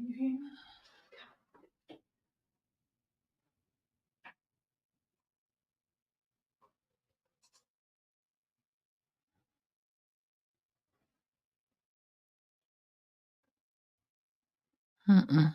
you hear me? Mm-mm.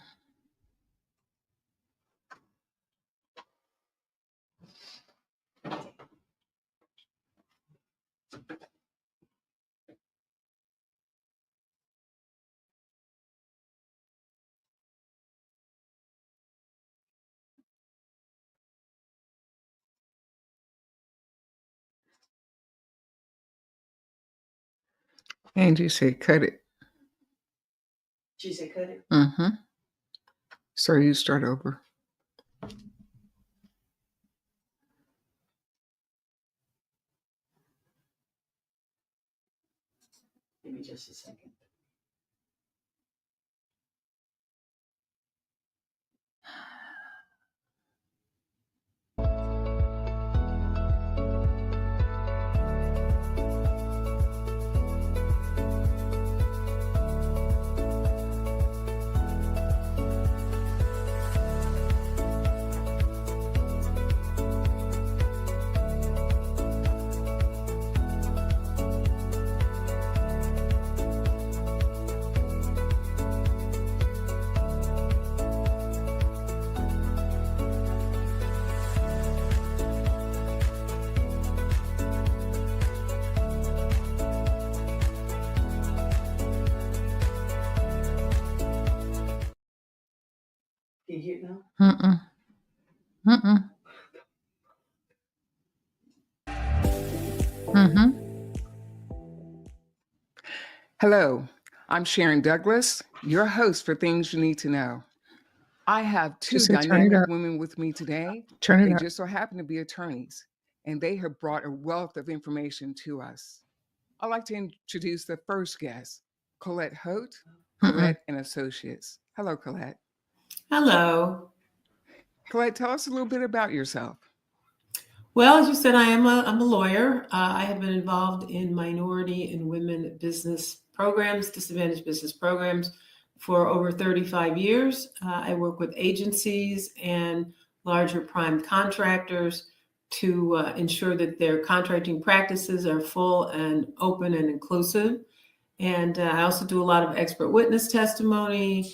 Angie said, cut it. She said, cut it. Mm-hmm. So you start over. Give me just a second. Can you hear it now? Mm-mm. Mm-mm. Mm-hmm. Hello, I'm Sharon Douglas, your host for Things You Need to Know. I have two dynamic women with me today. They just so happen to be attorneys, and they have brought a wealth of information to us. I'd like to introduce the first guest, Colette Hote, Colette and Associates. Hello, Colette. Hello. Colette, tell us a little bit about yourself. Well, as you said, I'm a lawyer. I have been involved in minority and women business programs, disadvantaged business programs, for over 35 years. I work with agencies and larger prime contractors to ensure that their contracting practices are full and open and inclusive. And I also do a lot of expert witness testimony,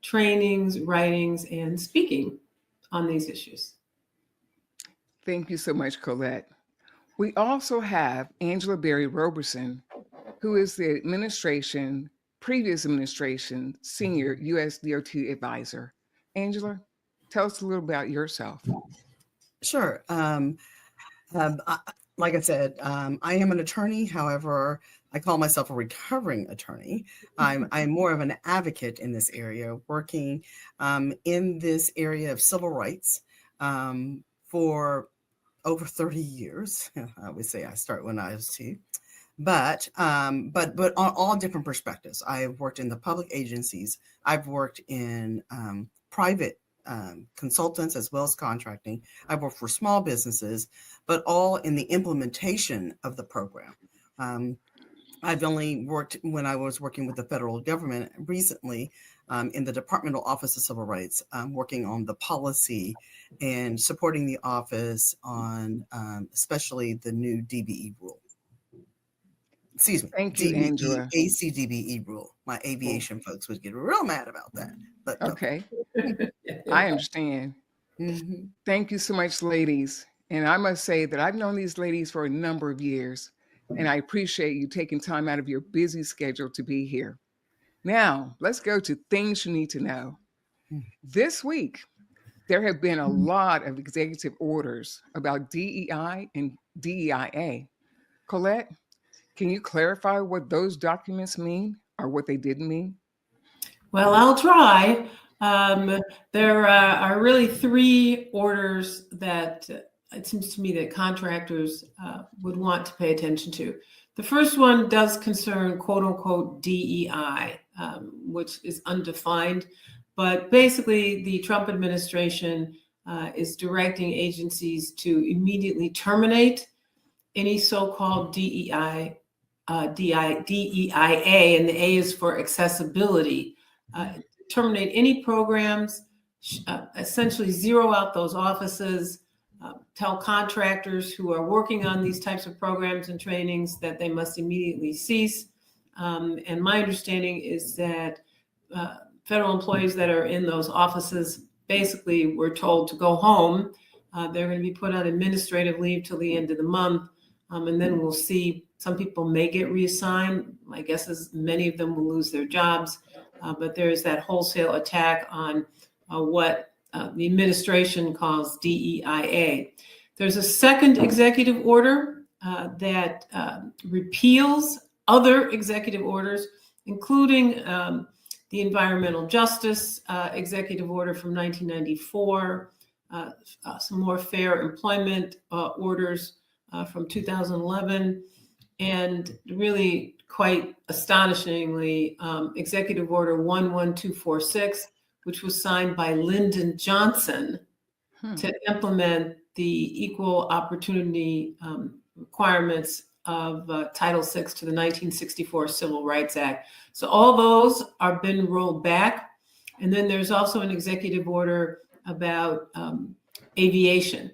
trainings, writings, and speaking on these issues. Thank you so much, Colette. We also have Angela Berry Roberson, who is the previous administration senior U.S. DOT advisor. Angela, tell us a little about yourself. Sure. Like I said, I am an attorney. However, I call myself a recovering attorney. I'm more of an advocate in this area, working in this area of civil rights for over 30 years. I would say I start when I was 2. But on all different perspectives. I've worked in the public agencies. I've worked in private consultants as well as contracting. I've worked for small businesses, but all in the implementation of the program. I've only worked when I was working with the federal government recently in the Departmental Office of Civil Rights, working on the policy and supporting the office on especially the new DBE rule. Excuse me. Thank you, Angela. ACDBE rule. My aviation folks would get real mad about that. But okay. I understand. Mm-hmm. Thank you so much, ladies. And I must say that I've known these ladies for a number of years, and I appreciate you taking time out of your busy schedule to be here. Now, let's go to things you need to know. This week, there have been a lot of executive orders about DEI and DEIA. Colette, can you clarify what those documents mean or what they didn't mean? Well, I'll try. There are really 3 orders that it seems to me that contractors would want to pay attention to. The first one does concern quote unquote DEI, which is undefined, but basically the Trump administration is directing agencies to immediately terminate any so-called DEIA, and the A is for accessibility, terminate any programs, essentially zero out those offices, tell contractors who are working on these types of programs and trainings that they must immediately cease. And my understanding is that federal employees that are in those offices basically were told to go home. They're going to be put on administrative leave till the end of the month. And then we'll see. Some people may get reassigned. My guess is many of them will lose their jobs. But there is that wholesale attack on what the administration calls DEIA. There's a second executive order that repeals other executive orders, including the Environmental Justice Executive Order from 1994, some more fair employment orders from 2011, and really quite astonishingly, Executive Order 11246, which was signed by Lyndon Johnson to implement the equal opportunity requirements of Title VI to the 1964 Civil Rights Act. So all those are been rolled back. And then there's also an executive order about aviation.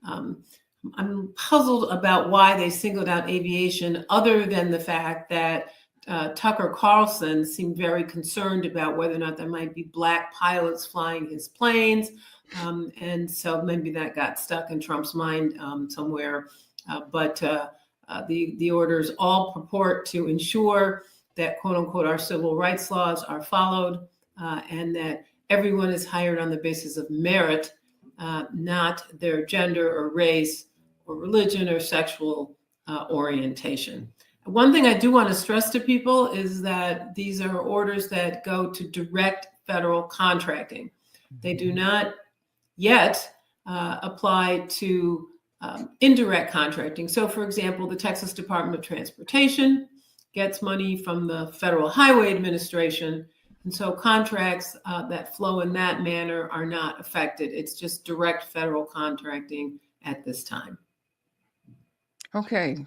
I'm puzzled about why they singled out aviation, other than the fact that Tucker Carlson seemed very concerned about whether or not there might be Black pilots flying his planes. And so maybe that got stuck in Trump's mind somewhere. But the orders all purport to ensure that, quote unquote, our civil rights laws are followed, and that everyone is hired on the basis of merit, not their gender or race or religion or sexual orientation. One thing I do want to stress to people is that these are orders that go to direct federal contracting. They do not yet apply to indirect contracting. So, for example, the Texas Department of Transportation gets money from the Federal Highway Administration. And so contracts that flow in that manner are not affected. It's just direct federal contracting at this time. Okay.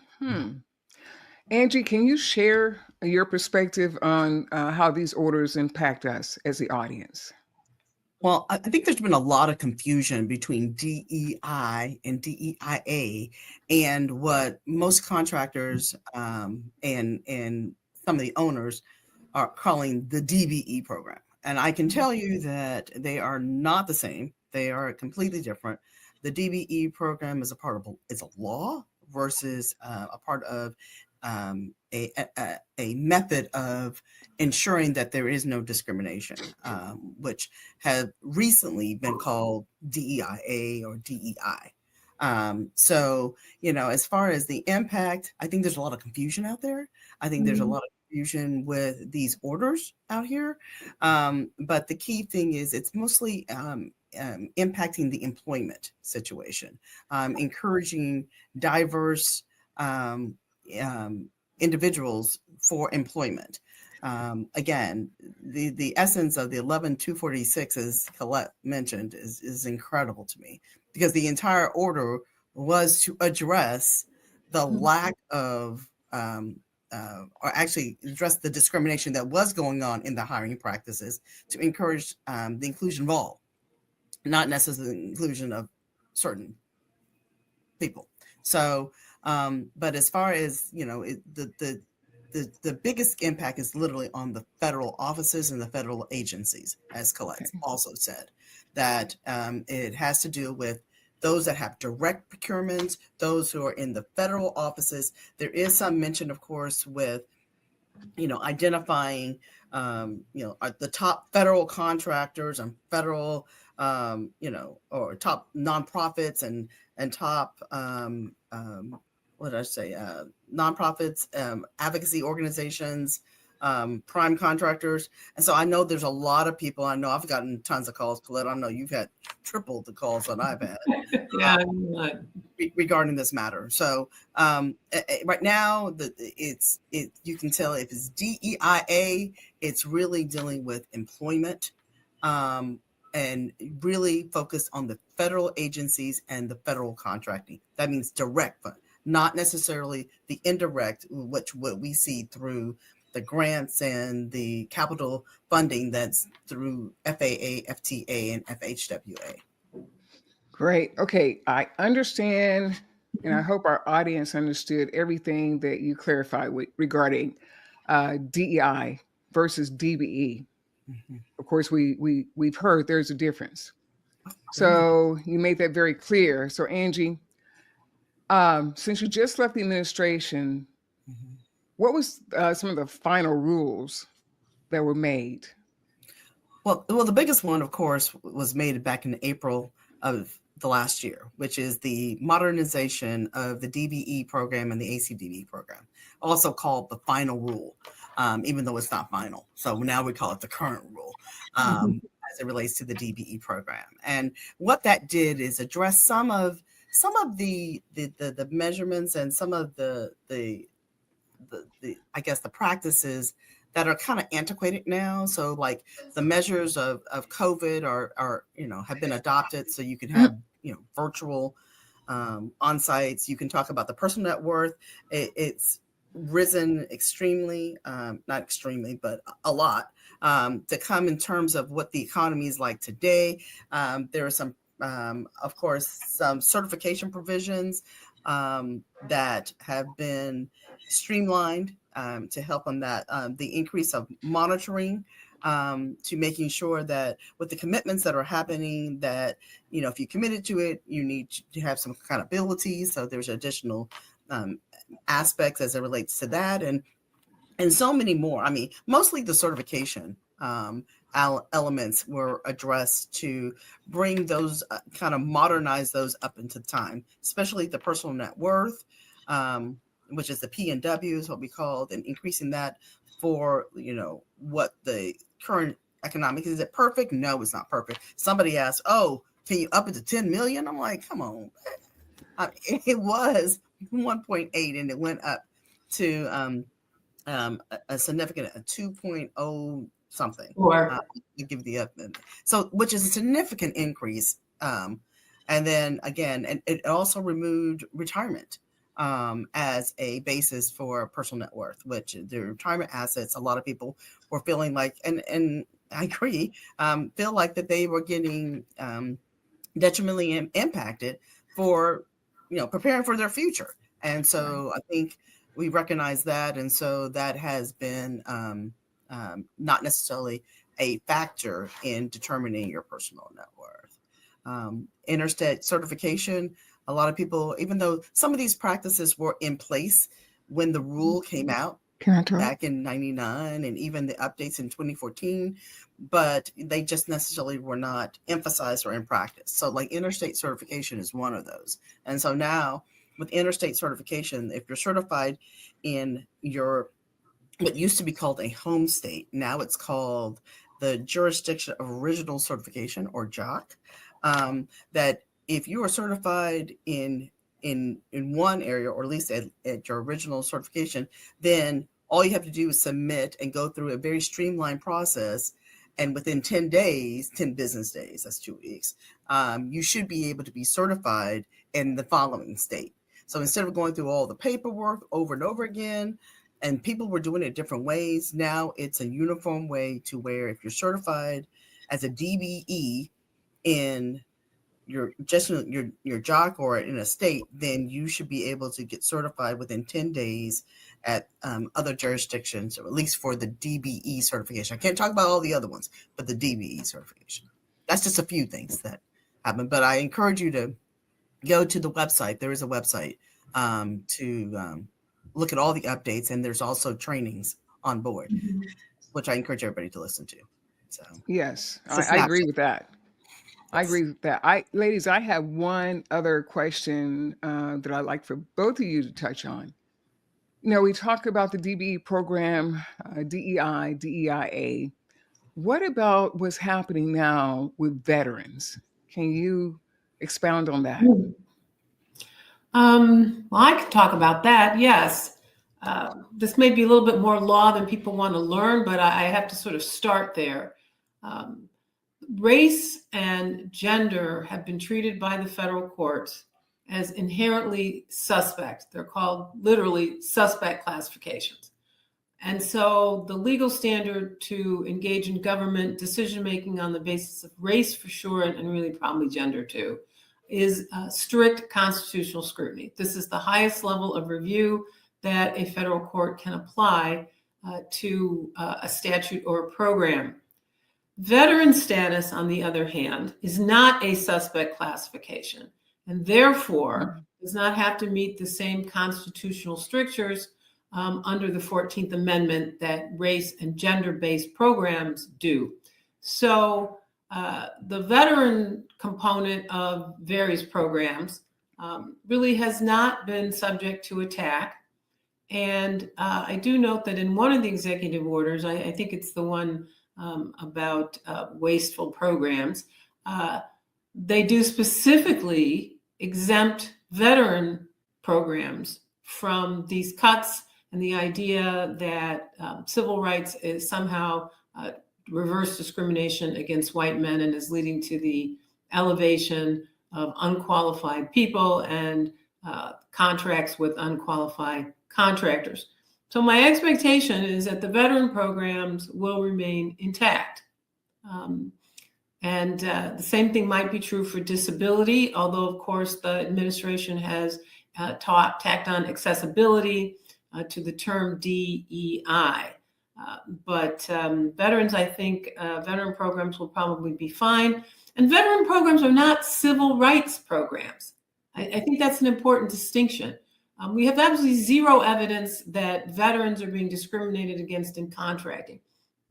Angie, can you share your perspective on how these orders impact us as the audience? Well, I think there's been a lot of confusion between DEI and DEIA and what most contractors and some of the owners are calling the DBE program. And I can tell you that they are not the same. They are completely different. The DBE program is it's a law versus a part of a method of ensuring that there is no discrimination, which has recently been called DEIA or DEI. So, as far as the impact, I think there's a lot of confusion out there. I think there's a lot of confusion with these orders out here. But the key thing is it's mostly impacting the employment situation, encouraging diverse individuals for employment. Again, the essence of the 11246, as Colette mentioned, is incredible to me, because the entire order was to address the lack of, or actually address the discrimination that was going on in the hiring practices, to encourage the inclusion of all, not necessarily the inclusion of certain people. So, but as far as, the biggest impact is literally on the federal offices and the federal agencies, as Colette also said, that it has to do with those that have direct procurements, those who are in the federal offices. There is some mention, of course, with, identifying, the top federal contractors and federal, or top nonprofits and top, nonprofits, advocacy organizations, prime contractors. And so I know there's a lot of people. I know I've gotten tons of calls, Colette. I know you've had triple the calls that I've had regarding this matter. So right now, you can tell if it's DEIA, it's really dealing with employment and really focused on the federal agencies and the federal contracting. That means direct fund, not necessarily the indirect, what we see through grants and the capital funding that's through FAA, FTA, and FHWA. Great. Okay, I understand, and I hope our audience understood everything that you clarified regarding DEI versus DBE. Mhm. Of course, we've heard there's a difference. So you made that very clear. So Angie, since you just left the administration, Mhm. what was some of the final rules that were made? Well, the biggest one, of course, was made back in April of the last year, which is the modernization of the DBE program and the ACDB program, also called the final rule, even though it's not final. So now we call it the current rule as it relates to the DBE program. And what that did is address some of the measurements and some of the I guess the practices that are kind of antiquated now. So like the measures of COVID are have been adopted. So you can have virtual on-sites. You can talk about the personal net worth. It's risen extremely, not extremely, but a lot to come in terms of what the economy is like today. There are some, of course, some certification provisions that have been streamlined to help on that. The increase of monitoring to making sure that with the commitments that are happening, that, if you committed to it, you need to have some accountability. So there's additional aspects as it relates to that. And so many more. I mean, mostly the certification elements were addressed to bring those kind of modernize those up into time, especially the personal net worth, which is the P&W is what we called, and increasing that for, what the current economic, is it perfect? No, it's not perfect. Somebody asked, oh, can you up it to 10 million? I'm like, come on. It was 1.8 and it went up to a significant 2.0 something. To give the so which is a significant increase. And then again, and it also removed retirement as a basis for personal net worth, which the retirement assets, a lot of people were feeling like, and I agree, feel like that they were getting detrimentally impacted for, preparing for their future. And so I think we recognize that. And so that has been not necessarily a factor in determining your personal net worth. Interstate certification, a lot of people, even though some of these practices were in place when the rule came out back in 99 and even the updates in 2014, but they just necessarily were not emphasized or in practice. So like interstate certification is one of those. And so now with interstate certification, if you're certified in your, what used to be called a home state, now it's called the jurisdiction of original certification, or JOC, that if you are certified in one area, or at least at your original certification, then all you have to do is submit and go through a very streamlined process. And within 10 days, 10 business days, that's 2 weeks, you should be able to be certified in the following state. So instead of going through all the paperwork over and over again, and people were doing it different ways, now it's a uniform way to where if you're certified as a DBE in your JOC or in a state, then you should be able to get certified within 10 days at other jurisdictions, or at least for the DBE certification. I can't talk about all the other ones, but the DBE certification. That's just a few things that happen. But I encourage you to go to the website. There is a website to look at all the updates, and there's also trainings on board, which I encourage everybody to listen to. So yes, I agree with that. I agree with that. Ladies, I have one other question that I'd like for both of you to touch on. We talk about the DBE program, DEI, DEIA. What about what's happening now with veterans? Can you expound on that? Well, I can talk about that. Yes. This may be a little bit more law than people want to learn, but I have to sort of start there. Race and gender have been treated by the federal courts as inherently suspect. They're called literally suspect classifications. And so the legal standard to engage in government decision-making on the basis of race for sure, and really probably gender too, is strict constitutional scrutiny. This is the highest level of review that a federal court can apply to a statute or a program. Veteran status, on the other hand, is not a suspect classification, and therefore does not have to meet the same constitutional strictures under the 14th Amendment that race and gender-based programs do. So the veteran component of various programs really has not been subject to attack. And I do note that in one of the executive orders, I think it's the one about wasteful programs, they do specifically exempt veteran programs from these cuts, and the idea that civil rights is somehow reverse discrimination against white men and is leading to the elevation of unqualified people and contracts with unqualified contractors. So my expectation is that the veteran programs will remain intact. And the same thing might be true for disability, although of course the administration has tacked on accessibility to the term DEI. But veterans, I think veteran programs will probably be fine. And veteran programs are not civil rights programs. I think that's an important distinction. We have absolutely zero evidence that veterans are being discriminated against in contracting.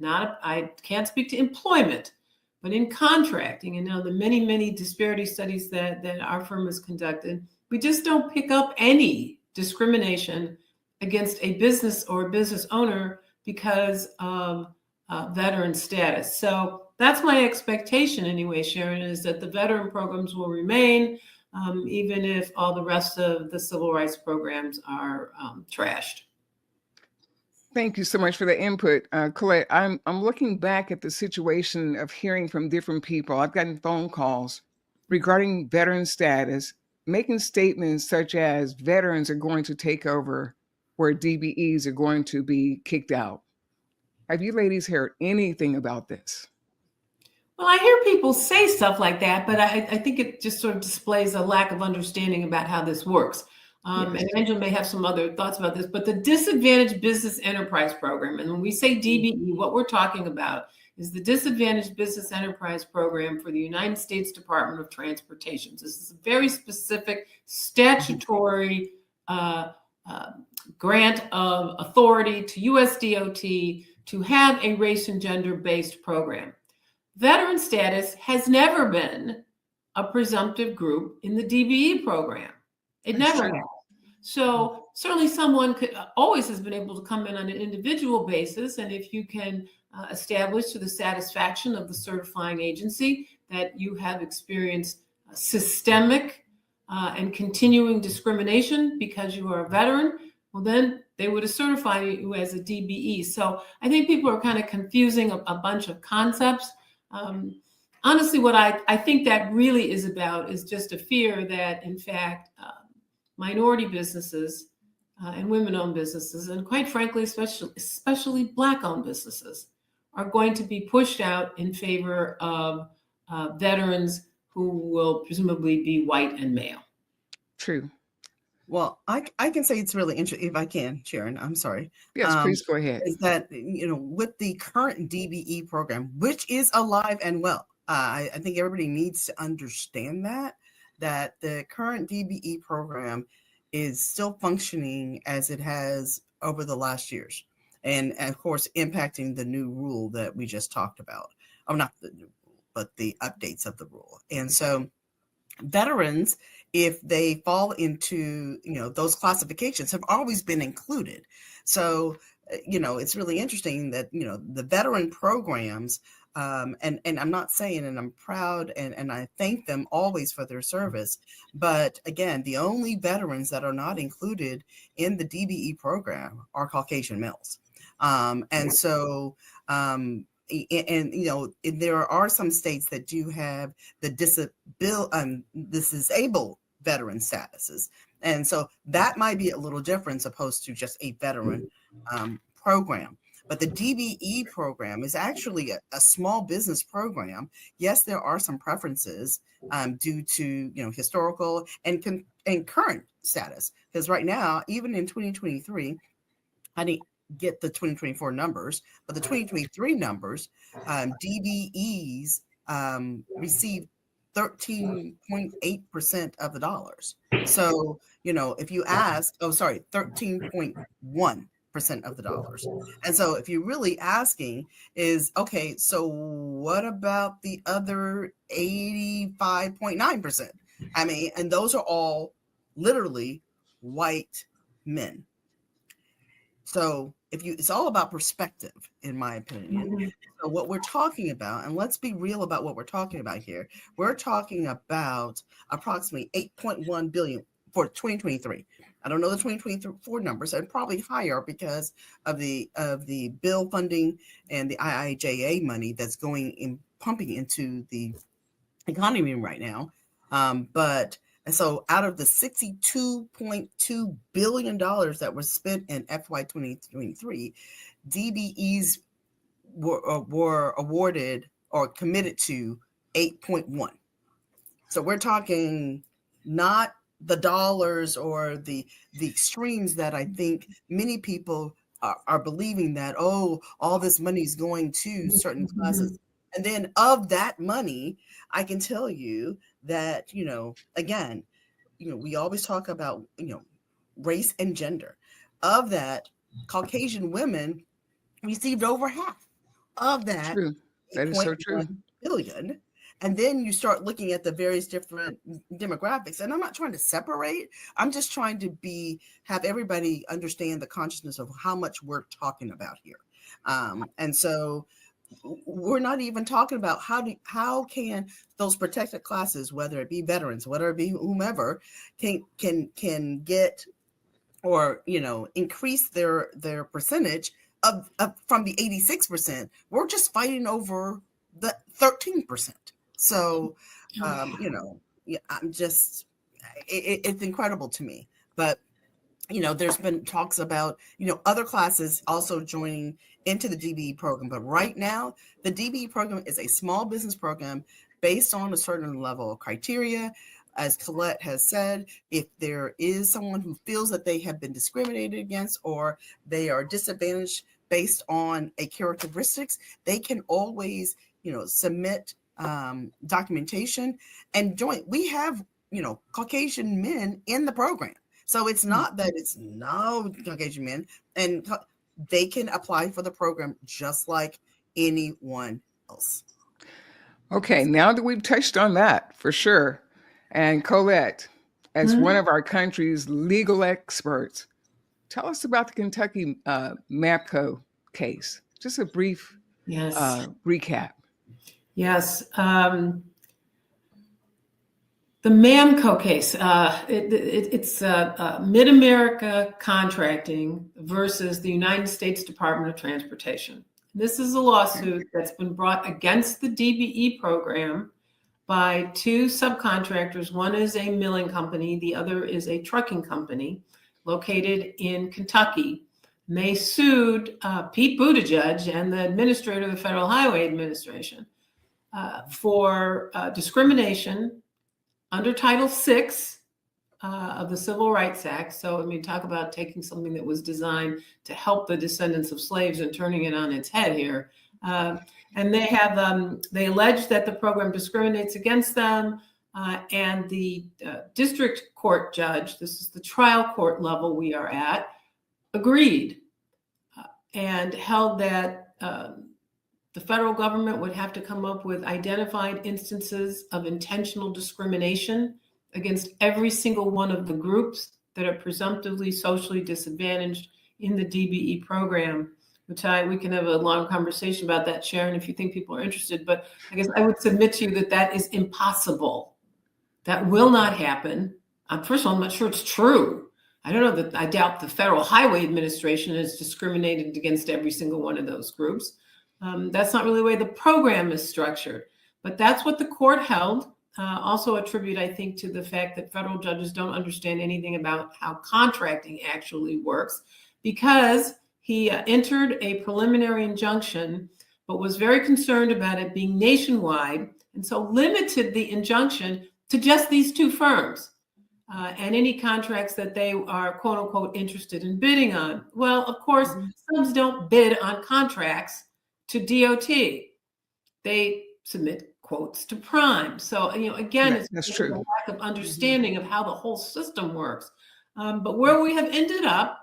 I can't speak to employment, but in contracting, and now the many, many disparity studies that our firm has conducted, we just don't pick up any discrimination against a business or a business owner because of veteran status. So that's my expectation anyway, Sharon, is that the veteran programs will remain, even if all the rest of the civil rights programs are trashed. Thank you so much for the input, Colette. I'm looking back at the situation of hearing from different people. I've gotten phone calls regarding veteran status, making statements such as veterans are going to take over where DBEs are going to be kicked out. Have you ladies heard anything about this? Well, I hear people say stuff like that, but I think it just sort of displays a lack of understanding about how this works. Yes. And Angela may have some other thoughts about this, but the Disadvantaged Business Enterprise Program, and when we say DBE, what we're talking about is the Disadvantaged Business Enterprise Program for the United States Department of Transportation. This is a very specific statutory grant of authority to US DOT to have a race and gender-based program. Veteran status has never been a presumptive group in the DBE program. It never has. So certainly someone could always has been able to come in on an individual basis, and if you can establish to the satisfaction of the certifying agency that you have experienced systemic and continuing discrimination because you are a veteran, well then they would have certified you as a DBE. So I think people are kind of confusing a bunch of concepts. Honestly, what I think that really is about is just a fear that, in fact, minority businesses and women-owned businesses, and quite frankly, especially Black-owned businesses, are going to be pushed out in favor of veterans who will presumably be white and male. True. Well, I can say it's really interesting, if I can, Sharon, I'm sorry. Yes, please go ahead. Is that, with the current DBE program, which is alive and well, I think everybody needs to understand that the current DBE program is still functioning as it has over the last years. And of course, impacting the new rule that we just talked about. Oh, not the new rule, but the updates of the rule. And so veterans, if they fall into, those classifications, have always been included. So, it's really interesting that, the veteran programs, and I'm not saying, and I'm proud and I thank them always for their service. But again, the only veterans that are not included in the DBE program are Caucasian males. And so, there are some states that do have the disabled veteran statuses. And so that might be a little different opposed to just a veteran program. But the DBE program is actually a small business program. Yes, there are some preferences due to historical and current status. Because right now, even in 2023, I didn't get the 2024 numbers, but the 2023 numbers, DBEs received 13.8% of the dollars. So, if you ask, 13.1% of the dollars. And so if you're really asking is, okay, so what about the other 85.9%? I mean, and those are all literally white men. So it's all about perspective, in my opinion. Mhm. So what we're talking about, and let's be real about what we're talking about here. We're talking about approximately 8.1 billion for 2023. I don't know the 2024 numbers, and probably higher because of the bill funding and the IIJA money that's going in, pumping into the economy right now. And so out of the $62.2 billion that was spent in FY 2023, DBEs were awarded or committed to 8.1. So we're talking not the dollars or the extremes that I think many people are believing that, oh, all this money is going to certain classes. And then of that money, I can tell you that, again, we always talk about, race and gender. Of that, Caucasian women received over half of that. True. That is so true. 8.1 billion. And then you start looking at the various different demographics. And I'm not trying to separate. I'm just trying to have everybody understand the consciousness of how much we're talking about here. And so we're not even talking about how can those protected classes, whether it be veterans, whether it be whomever, can get or increase their percentage of from the 86%. We're just fighting over the 13%. So I'm just it's incredible to me. But there's been talks about, other classes also joining into the DBE program. But right now, the DBE program is a small business program based on a certain level of criteria. As Colette has said, if there is someone who feels that they have been discriminated against or they are disadvantaged based on a characteristics, they can always, submit documentation and join. We have, Caucasian men in the program. So it's not that it's no Caucasian men, and they can apply for the program just like anyone else. Okay, now that we've touched on that, for sure. And Colette, as one of our country's legal experts, tell us about the Kentucky MAPCO case. Just a brief recap. Yes. The MAMCO case, it's Mid-America Contracting versus the United States Department of Transportation. This is a lawsuit that's been brought against the DBE program by two subcontractors. One is a milling company, the other is a trucking company located in Kentucky. And they sued Pete Buttigieg and the administrator of the Federal Highway Administration for discrimination under Title VI of the Civil Rights Act. So, talk about taking something that was designed to help the descendants of slaves and turning it on its head here. And they have they allege that the program discriminates against them, and the district court judge, this is the trial court level we are at, agreed and held that the federal government would have to come up with identified instances of intentional discrimination against every single one of the groups that are presumptively socially disadvantaged in the DBE program, which we can have a long conversation about that, Sharon, if you think people are interested. But I guess I would submit to you that is impossible. That will not happen. First of all, I'm not sure it's true. I don't know I doubt the Federal Highway Administration has discriminated against every single one of those groups. That's not really the way the program is structured, but that's what the court held. Also attribute, I think, to the fact that federal judges don't understand anything about how contracting actually works, because He entered a preliminary injunction, but was very concerned about it being nationwide, and so limited the injunction to just these two firms and any contracts that they are, quote unquote, interested in bidding on. Well, of course, subs don't bid on contracts to DOT. They submit quotes to Prime. So, again, That's it's true. a lack of understanding of how the whole system works. But where we have ended up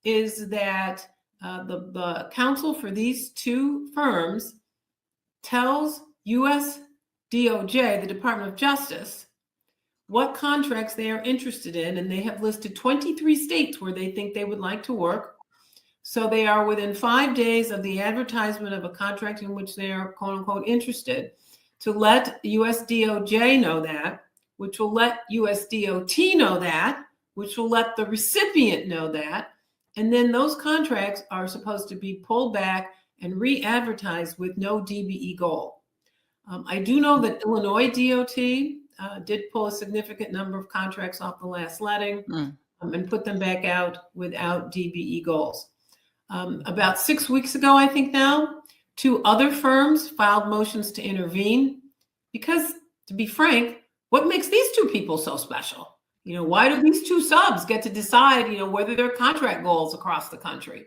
is that the counsel for these two firms tells US DOJ, the Department of Justice, what contracts they are interested in, and they have listed 23 states where they think they would like to work. So they are within 5 days of the advertisement of a contract in which they are, quote unquote, interested, to let US DOJ know that, which will let US DOT know that, which will let the recipient know that. And then those contracts are supposed to be pulled back and re-advertised with no DBE goal. I do know that Illinois DOT did pull a significant number of contracts off the last letting and put them back out without DBE goals. About 6 weeks ago, I think now, 2 other firms filed motions to intervene because, to be frank, what makes these 2 people so special? Why do these 2 subs get to decide, whether there are contract goals across the country?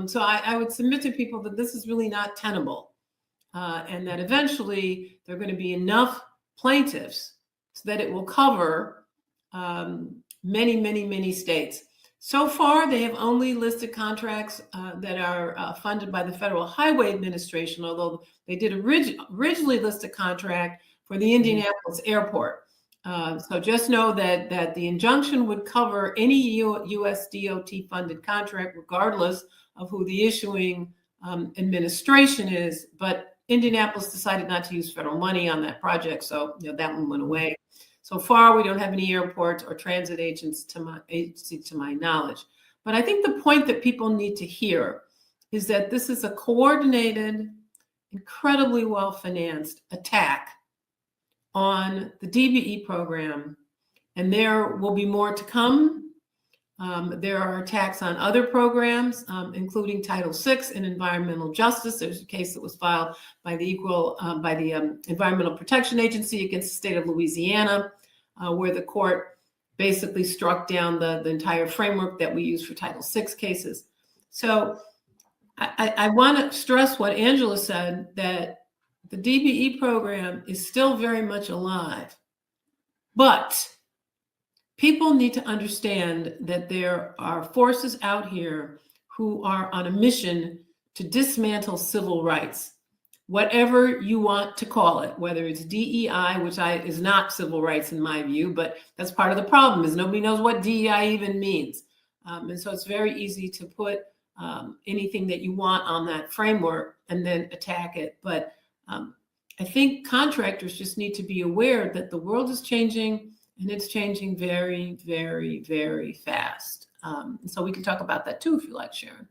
So I would submit to people that this is really not tenable, and that eventually there are going to be enough plaintiffs so that it will cover many, many, many states. So far, they have only listed contracts that are funded by the Federal Highway Administration, although they did originally list a contract for the Indianapolis airport. So just know that the injunction would cover any US DOT funded contract, regardless of who the issuing administration is. But Indianapolis decided not to use federal money on that project, so that one went away. So far, we don't have any airports or transit agency to my knowledge. But I think the point that people need to hear is that this is a coordinated, incredibly well-financed attack on the DBE program, and there will be more to come. There are attacks on other programs, including Title VI and environmental justice. There's a case that was filed by the Environmental Protection Agency against the state of Louisiana, where the court basically struck down the entire framework that we use for Title VI cases. So I want to stress what Angela said, that the DBE program is still very much alive, but people need to understand that there are forces out here who are on a mission to dismantle civil rights, whatever you want to call it, whether it's DEI, which is not civil rights in my view, but that's part of the problem, is nobody knows what DEI even means. And so it's very easy to put anything that you want on that framework and then attack it. But I think contractors just need to be aware that the world is changing, and it's changing very, very, very fast. So we can talk about that too, if you like, Sharon.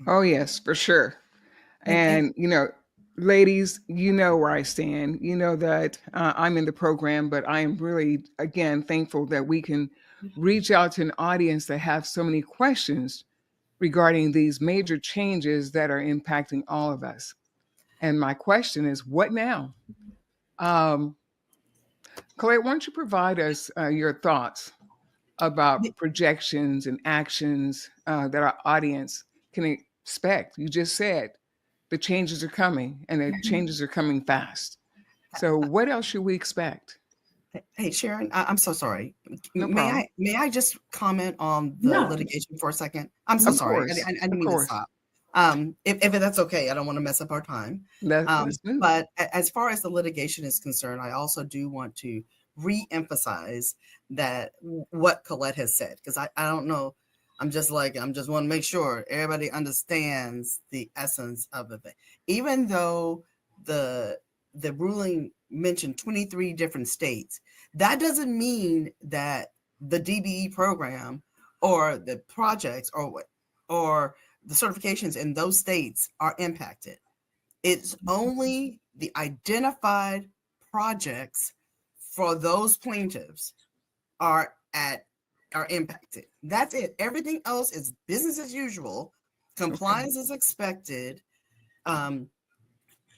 Oh, yes, for sure. And, ladies, where I stand. You know that I'm in the program, but I am really, again, thankful that we can reach out to an audience that have so many questions regarding these major changes that are impacting all of us. And my question is, what now? Colette, why don't you provide us your thoughts about projections and actions that our audience can expect? You just said the changes are coming, and the changes are coming fast. So what else should we expect? Hey, Sharon, I'm so sorry. No problem. May I just comment on the litigation for a second? I'm so sorry. I didn't mean to stop. If that's okay, I don't want to mess up our time. But as far as the litigation is concerned, I also do want to re-emphasize that what Colette has said, because I don't know. I'm just want to make sure everybody understands the essence of the thing. Even though the ruling mentioned 23 different states, that doesn't mean that the DBE program or the projects or the certifications in those states are impacted. It's only the identified projects for those plaintiffs are impacted. That's it. Everything else is business as usual, Compliance is expected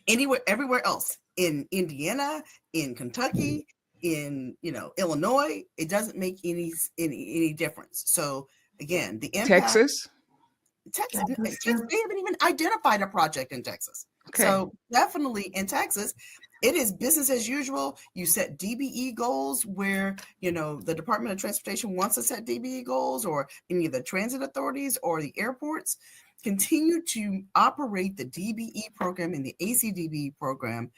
anywhere, everywhere else in Indiana, in Kentucky, in Illinois. It doesn't make any difference. So again, the impact. Texas. Texas, they haven't even identified a project in Texas. Okay. So definitely in Texas, it is business as usual. You set DBE goals where, the Department of Transportation wants to set DBE goals, or any of the transit authorities or the airports continue to operate the DBE program and the ACDBE program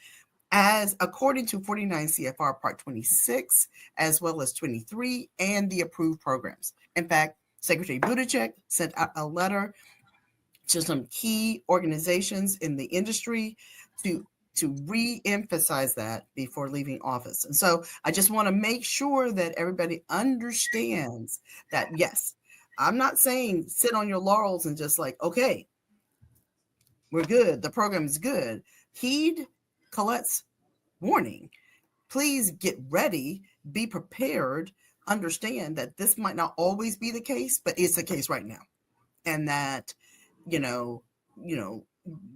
as according to 49 CFR Part 26, as well as 23, and the approved programs. In fact, Secretary Buttigieg sent out a letter to some key organizations in the industry to re-emphasize that before leaving office. And so I just want to make sure that everybody understands that, yes, I'm not saying sit on your laurels and just like, okay, we're good, the program is good. Heed Colette's warning. Please get ready, be prepared, understand that this might not always be the case, but it's the case right now. And that,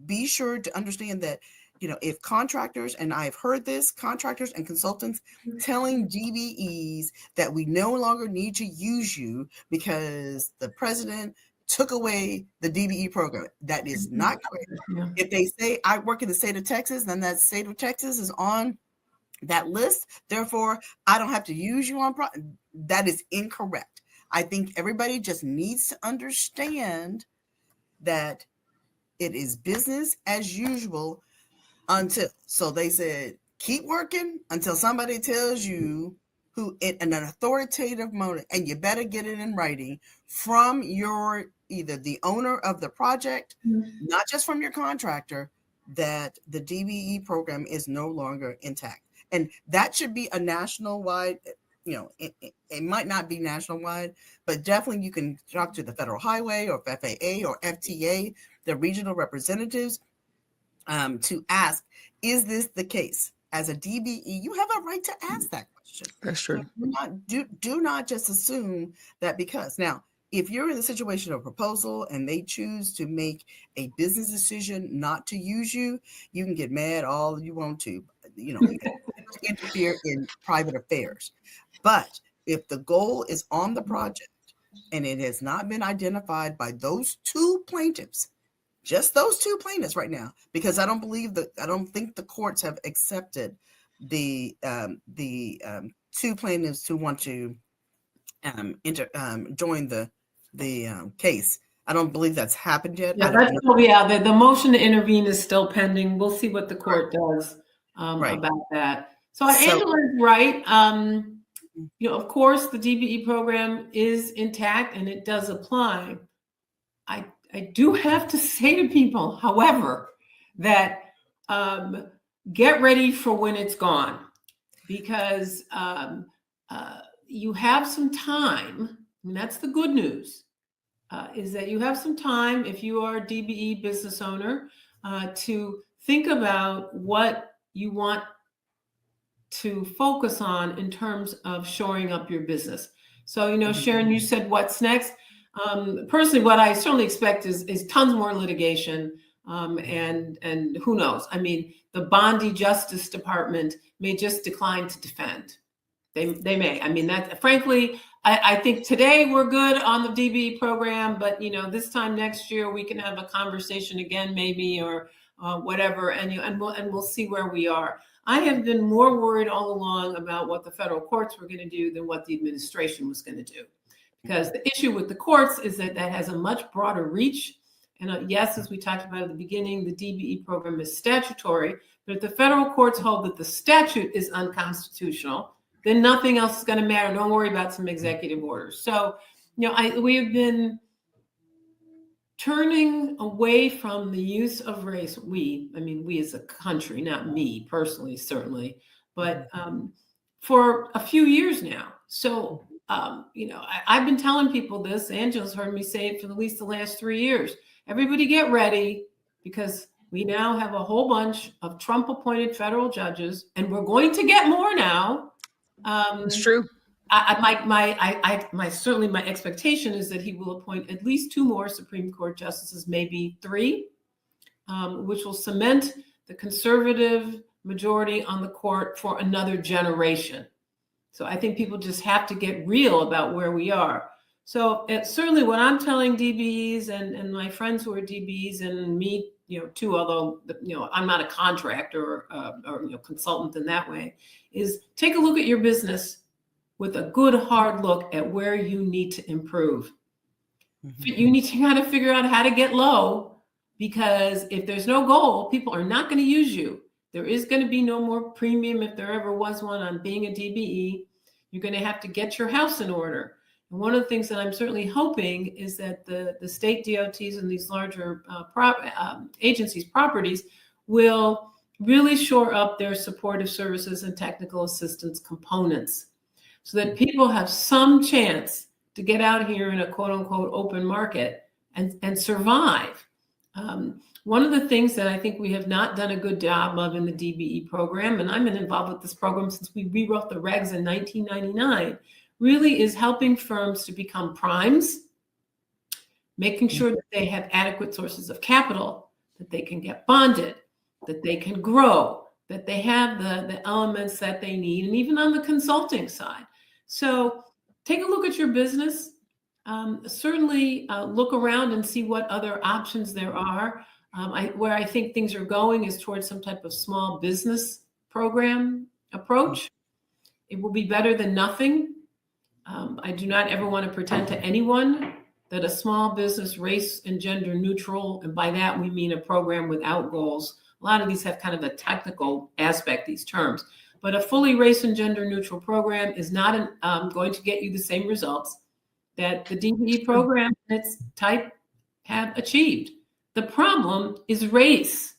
be sure to understand that, if contractors, and I've heard this, contractors and consultants telling DBEs that we no longer need to use you because the president took away the DBE program. That is not correct. Yeah. If they say I work in the state of Texas, then that state of Texas is on that list, therefore I don't have to use you on that is incorrect. I think everybody just needs to understand that it is business as usual so they said keep working until somebody tells you who in an authoritative motive, and you better get it in writing from either the owner of the project, not just from your contractor, that the DBE program is no longer intact. And that should be a national-wide, it might not be national-wide, but definitely you can talk to the Federal Highway or FAA or FTA, the regional representatives, to ask, is this the case? As a DBE, you have a right to ask that question. That's true. Do not just assume that because. Now, if you're in the situation of a proposal and they choose to make a business decision not to use you, you can get mad all you want to. You can interfere in private affairs. But if the goal is on the project and it has not been identified by those two plaintiffs, just those two plaintiffs right now, because I don't think the courts have accepted the two plaintiffs who want to join the case. I don't believe that's happened yet. Yeah, the motion to intervene is still pending. We'll see what the court does about that. So Angela's right. Of course, the DBE program is intact and it does apply. I do have to say to people, however, that get ready for when it's gone, because you have some time, and that's the good news, is that you have some time, if you are a DBE business owner, to think about what you want to focus on in terms of shoring up your business. So, Sharon, you said what's next? Personally, what I certainly expect is tons more litigation, and who knows? I mean, the Bondi Justice Department may just decline to defend. They may. I mean, that frankly, I think today we're good on the DBE program, but this time next year we can have a conversation again, maybe, or whatever, and we'll see where we are. I have been more worried all along about what the federal courts were going to do than what the administration was going to do. Because the issue with the courts is that has a much broader reach. And yes, as we talked about at the beginning, the DBE program is statutory. But if the federal courts hold that the statute is unconstitutional, then nothing else is going to matter. Don't worry about some executive orders. So, we have been turning away from the use of race. We as a country, not me personally, certainly, but for a few years now. So, I've been telling people this. Angela's heard me say it for at least the last 3 years. Everybody get ready, because we now have a whole bunch of Trump-appointed federal judges, and we're going to get more now. It's true. Certainly my expectation is that he will appoint at least 2 more Supreme Court justices, maybe 3, which will cement the conservative majority on the court for another generation. So I think people just have to get real about where we are. So certainly what I'm telling DBEs and my friends who are DBEs and me, too, although, I'm not a contractor or consultant in that way, is take a look at your business with a good hard look at where you need to improve. Mm-hmm. You need to kind of figure out how to get low, because if there's no goal, people are not going to use you. There is going to be no more premium, if there ever was one, on being a DBE. You're going to have to get your house in order. And one of the things that I'm certainly hoping is that the state DOTs and these larger agencies, properties, will really shore up their supportive services and technical assistance components, so that people have some chance to get out here in a quote unquote open market and survive. One of the things that I think we have not done a good job of in the DBE program, and I've been involved with this program since we rewrote the regs in 1999, really is helping firms to become primes, making sure that they have adequate sources of capital, that they can get bonded, that they can grow, that they have the elements that they need, and even on the consulting side. So take a look at your business. Certainly look around and see what other options there are. Where I think things are going is towards some type of small business program approach. It will be better than nothing. I do not ever want to pretend to anyone that a small business, race and gender neutral, and by that we mean a program without goals. A lot of these have kind of a technical aspect, these terms, but a fully race and gender neutral program is not going to get you the same results that the DBE program and its type have achieved. The problem is race.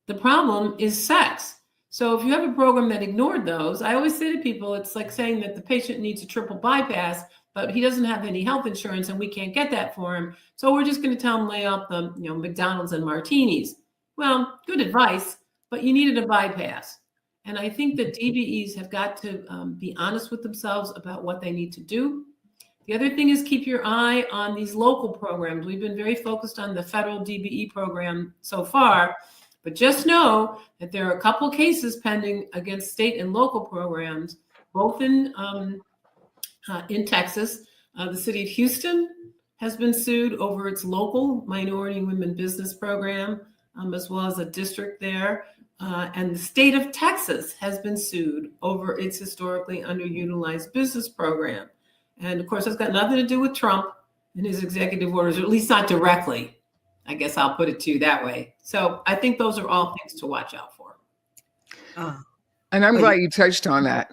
The problem is sex. So if you have a program that ignored those, I always say to people, it's like saying that the patient needs a triple bypass, but he doesn't have any health insurance and we can't get that for him. So we're just going to tell him lay off the McDonald's and martinis. Well, good advice, but you needed a bypass. And I think that DBEs have got to be honest with themselves about what they need to do. The other thing is keep your eye on these local programs. We've been very focused on the federal DBE program so far, but just know that there are a couple cases pending against state and local programs, both in Texas. The city of Houston has been sued over its local minority and women business program, as well as a district there. And the state of Texas has been sued over its historically underutilized business program. And of course, that's got nothing to do with Trump and his executive orders, or at least not directly. I guess I'll put it to you that way. So I think those are all things to watch out for. And I'm glad you touched on that,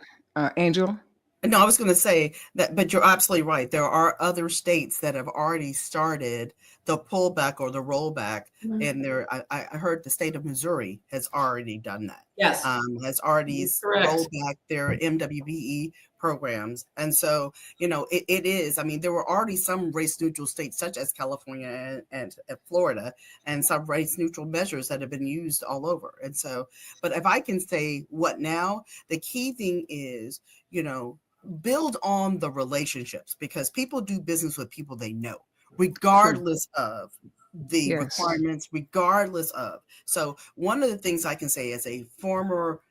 Angel. No, I was going to say that, but you're absolutely right. There are other states that have already started the pullback or the rollback. Mm-hmm. And there, I heard the state of Missouri has already done that. Yes, has already rolled back their MWBE programs. And so, it is. I mean, there were already some race neutral states such as California and Florida, and some race neutral measures that have been used all over. And so, but if I can say what now, the key thing is, build on the relationships, because people do business with people they know, regardless of the requirements, regardless of. So one of the things I can say as a former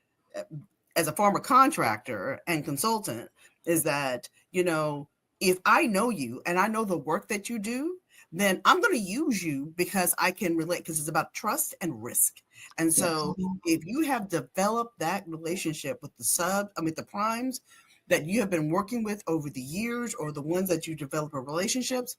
contractor and consultant is that, if I know you and I know the work that you do, then I'm going to use you because I can relate, because it's about trust and risk. And so if you have developed that relationship with the primes that you have been working with over the years, or the ones that you develop relationships,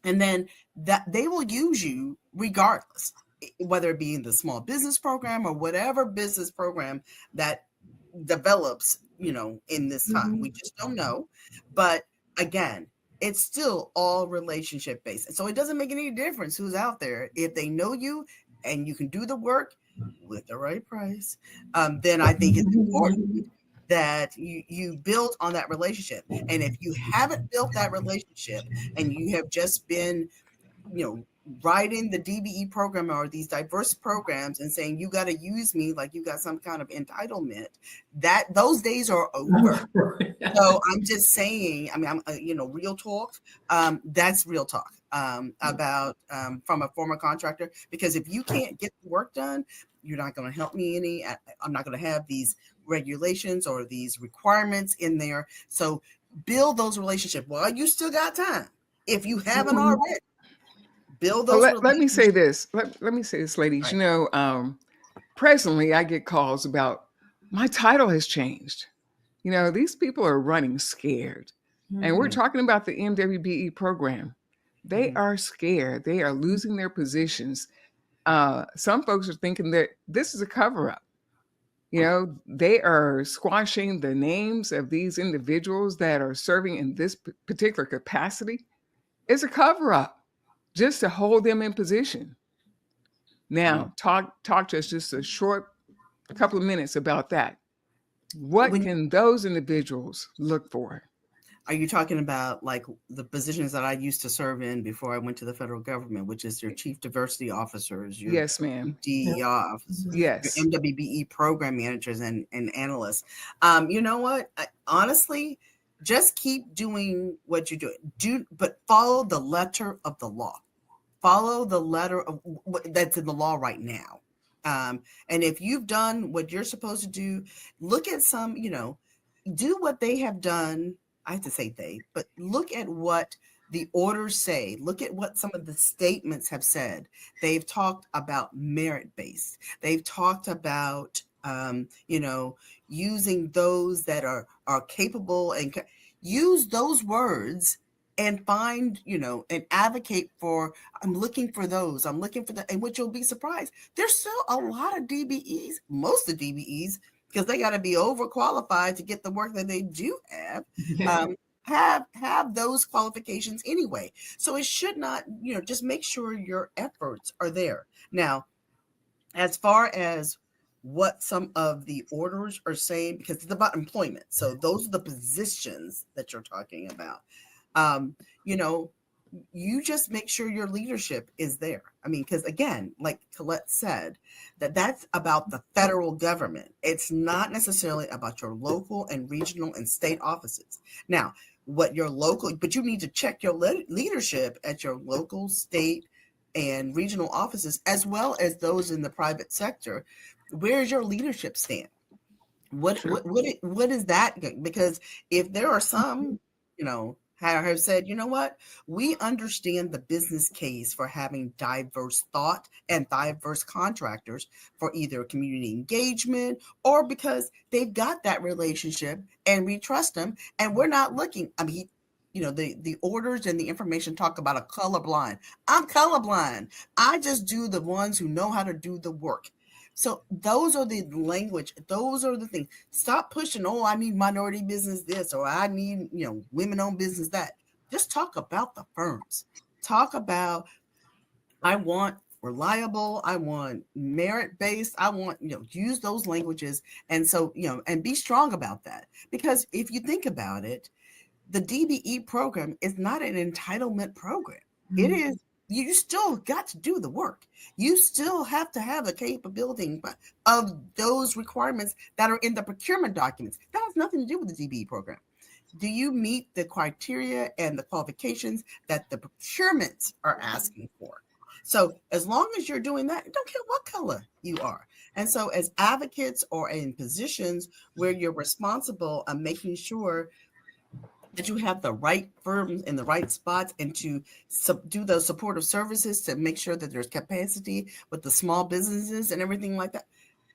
and then that they will use you regardless, whether it be in the small business program or whatever business program that develops, in this time. Mm-hmm. We just don't know. But again, it's still all relationship based. And so it doesn't make any difference who's out there. If they know you and you can do the work with the right price, then I think it's important that you build on that relationship. And if you haven't built that relationship and you have just been, writing the DBE program or these diverse programs and saying you got to use me like you got some kind of entitlement, that those days are over. So I'm just saying, I mean, I'm real talk. That's real talk about from a former contractor, because if you can't get the work done, you're not going to help me any. I'm not going to have these regulations or these requirements in there. So build those relationships while you still got time. If you haven't already, build those relationships. Let me say this. Let me say this, ladies. Right. Presently I get calls about my title has changed. These people are running scared. And we're talking about the MWBE program. They are scared. They are losing their positions. Some folks are thinking that this is a cover-up. They are squashing the names of these individuals that are serving in this particular capacity. It's a cover-up just to hold them in position. Now, talk to us just a short couple of minutes about that. What can those individuals look for? Are you talking about like the positions that I used to serve in before I went to the federal government, which is your chief diversity officers, your Yes, ma'am. DEI officers, Yes. your MWBE program managers and analysts? You know what? Honestly, just keep doing what you're doing. But follow the letter of the law. Follow the letter of that's in the law right now. And if you've done what you're supposed to do, look at some, do what they have done. I have to say they, but look at what the orders say. Look at what some of the statements have said. They've talked about merit-based. They've talked about, using those that are capable, and use those words and find, and advocate for, I'm looking for those. I'm looking for that. And what you'll be surprised, there's still a lot of DBEs, most of DBEs, because they got to be overqualified to get the work that they do have those qualifications anyway. So it should not, just make sure your efforts are there. Now, as far as what some of the orders are saying, because it's about employment. So those are the positions that you're talking about. You just make sure your leadership is there. I mean, because again, like Colette said, that's about the federal government. It's not necessarily about your local and regional and state offices. Now, but you need to check your leadership at your local, state, and regional offices, as well as those in the private sector. Where's your leadership stand? What is that? Because if there are some, have said, we understand the business case for having diverse thought and diverse contractors for either community engagement or because they've got that relationship and we trust them and we're not looking. I mean, the orders and the information talk about a colorblind. I'm colorblind. I just do the ones who know how to do the work. So those are the language. Those are the things. Stop pushing, I need minority business this, or I need, women-owned business that. Just talk about the firms. Talk about, I want reliable, I want merit-based, I want, use those languages. And so, and be strong about that. Because if you think about it, the DBE program is not an entitlement program. It is. You still got to do the work. You still have to have the capability of those requirements that are in the procurement documents. That has nothing to do with the DBE program. Do you meet the criteria and the qualifications that the procurements are asking for? So as long as you're doing that, don't care what color you are. And so as advocates or in positions where you're responsible of making sure that you have the right firms in the right spots and to do those supportive services to make sure that there's capacity with the small businesses and everything like that,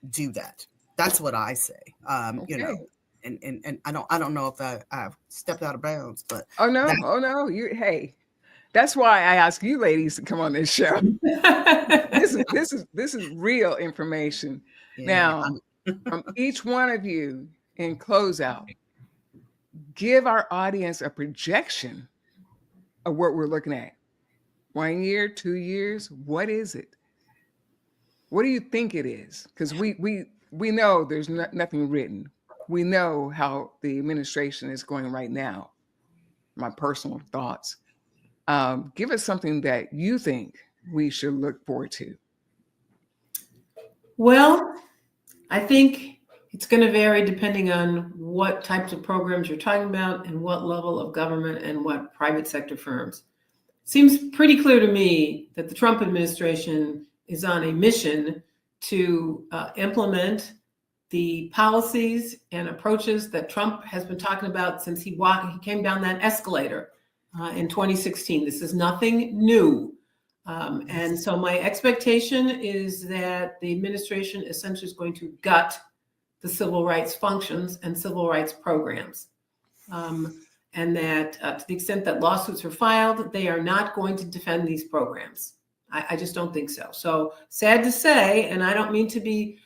do that. That's what I say. Okay. And I don't know if I've stepped out of bounds, but hey, that's why I ask you ladies to come on this show. This is real information. Yeah, now, from each one of you in closeout, give our audience a projection of what we're looking at. 1 year, 2 years, what is it? What do you think it is? Because we know there's nothing written. We know how the administration is going right now. My personal thoughts. Give us something that you think we should look forward to? Well, I think it's going to vary depending on what types of programs you're talking about and what level of government and what private sector firms. Seems pretty clear to me that the Trump administration is on a mission to implement the policies and approaches that Trump has been talking about since he came down that escalator in 2016. This is nothing new. And so my expectation is that the administration essentially is going to gut the civil rights functions and civil rights programs. And that to the extent that lawsuits are filed, they are not going to defend these programs. I just don't think so. So sad to say, and I don't mean to be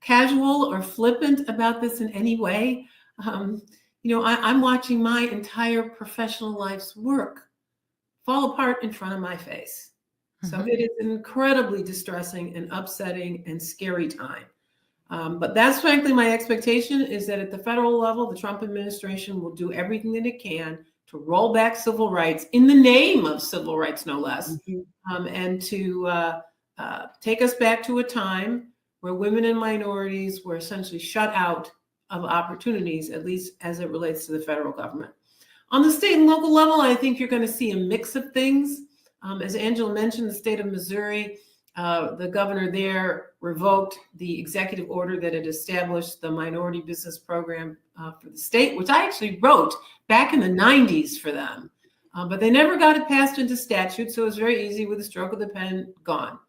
casual or flippant about this in any way. I'm watching my entire professional life's work fall apart in front of my face. So it is an incredibly distressing and upsetting and scary time. But that's frankly my expectation, is that at the federal level, the Trump administration will do everything that it can to roll back civil rights in the name of civil rights, no less, and to take us back to a time where women and minorities were essentially shut out of opportunities, at least as it relates to the federal government. On the state and local level, I think you're going to see a mix of things. As Angela mentioned, the state of Missouri, the governor there revoked the executive order that had established the minority business program for the state, which I actually wrote back in the 90s for them. But they never got it passed into statute, so it was very easy with a stroke of the pen, gone.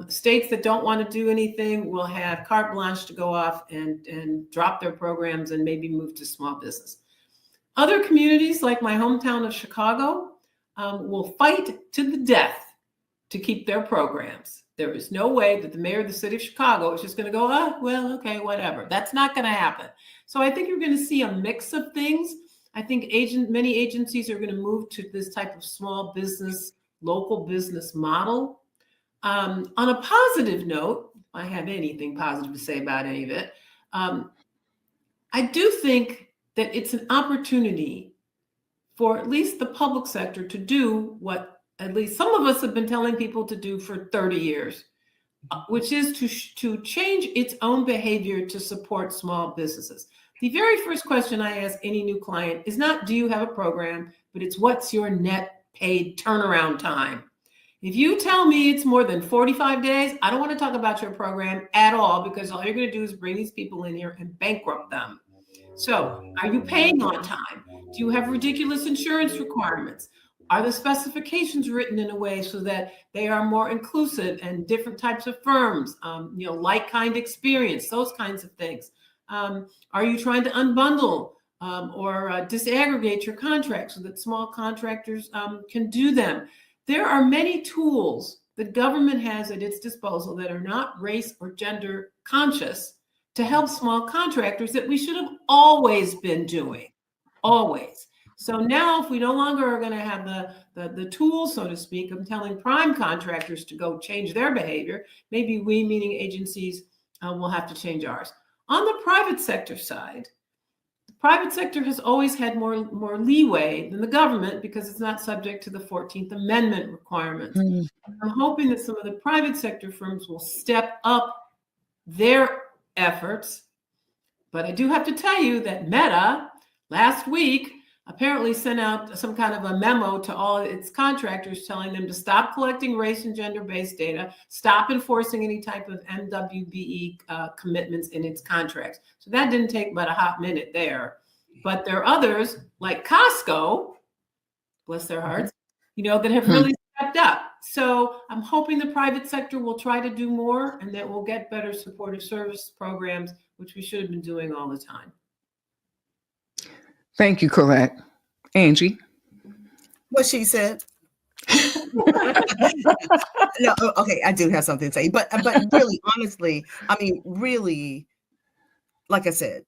States that don't want to do anything will have carte blanche to go off and drop their programs and maybe move to small business. Other communities, like my hometown of Chicago, will fight to the death to keep their programs. There is no way that the mayor of the city of Chicago is just going to go, okay, whatever. That's not going to happen. So I think you're going to see a mix of things. I think many agencies are going to move to this type of small business, local business model. On a positive note, if I have anything positive to say about any of it, I do think that it's an opportunity for at least the public sector to do what at least some of us have been telling people to do for 30 years, which is to change its own behavior to support small businesses. The very first question I ask any new client is not, do you have a program, but it's what's your net paid turnaround time? If you tell me it's more than 45 days, I don't want to talk about your program at all, because all you're going to do is bring these people in here and bankrupt them. So are you paying on time? Do you have ridiculous insurance requirements? Are the specifications written in a way so that they are more inclusive and different types of firms, like kind experience, those kinds of things? Are you trying to unbundle or disaggregate your contracts so that small contractors can do them? There are many tools that government has at its disposal that are not race or gender conscious to help small contractors that we should have always been doing, always. So now if we no longer are going to have the tools, so to speak, of telling prime contractors to go change their behavior, maybe we, meaning agencies, will have to change ours. On the private sector side, the private sector has always had more leeway than the government because it's not subject to the 14th Amendment requirements. I'm hoping that some of the private sector firms will step up their efforts. But I do have to tell you that Meta last week apparently sent out some kind of a memo to all its contractors telling them to stop collecting race and gender-based data, stop enforcing any type of WDBE commitments in its contracts. So that didn't take but a hot minute there. But there are others like Costco, bless their hearts, that have really stepped up. So I'm hoping the private sector will try to do more and that we'll get better supportive service programs, which we should have been doing all the time. Thank you, Colette. Angie? What she said. No, okay, I do have something to say, but really, honestly, I mean, really, like I said,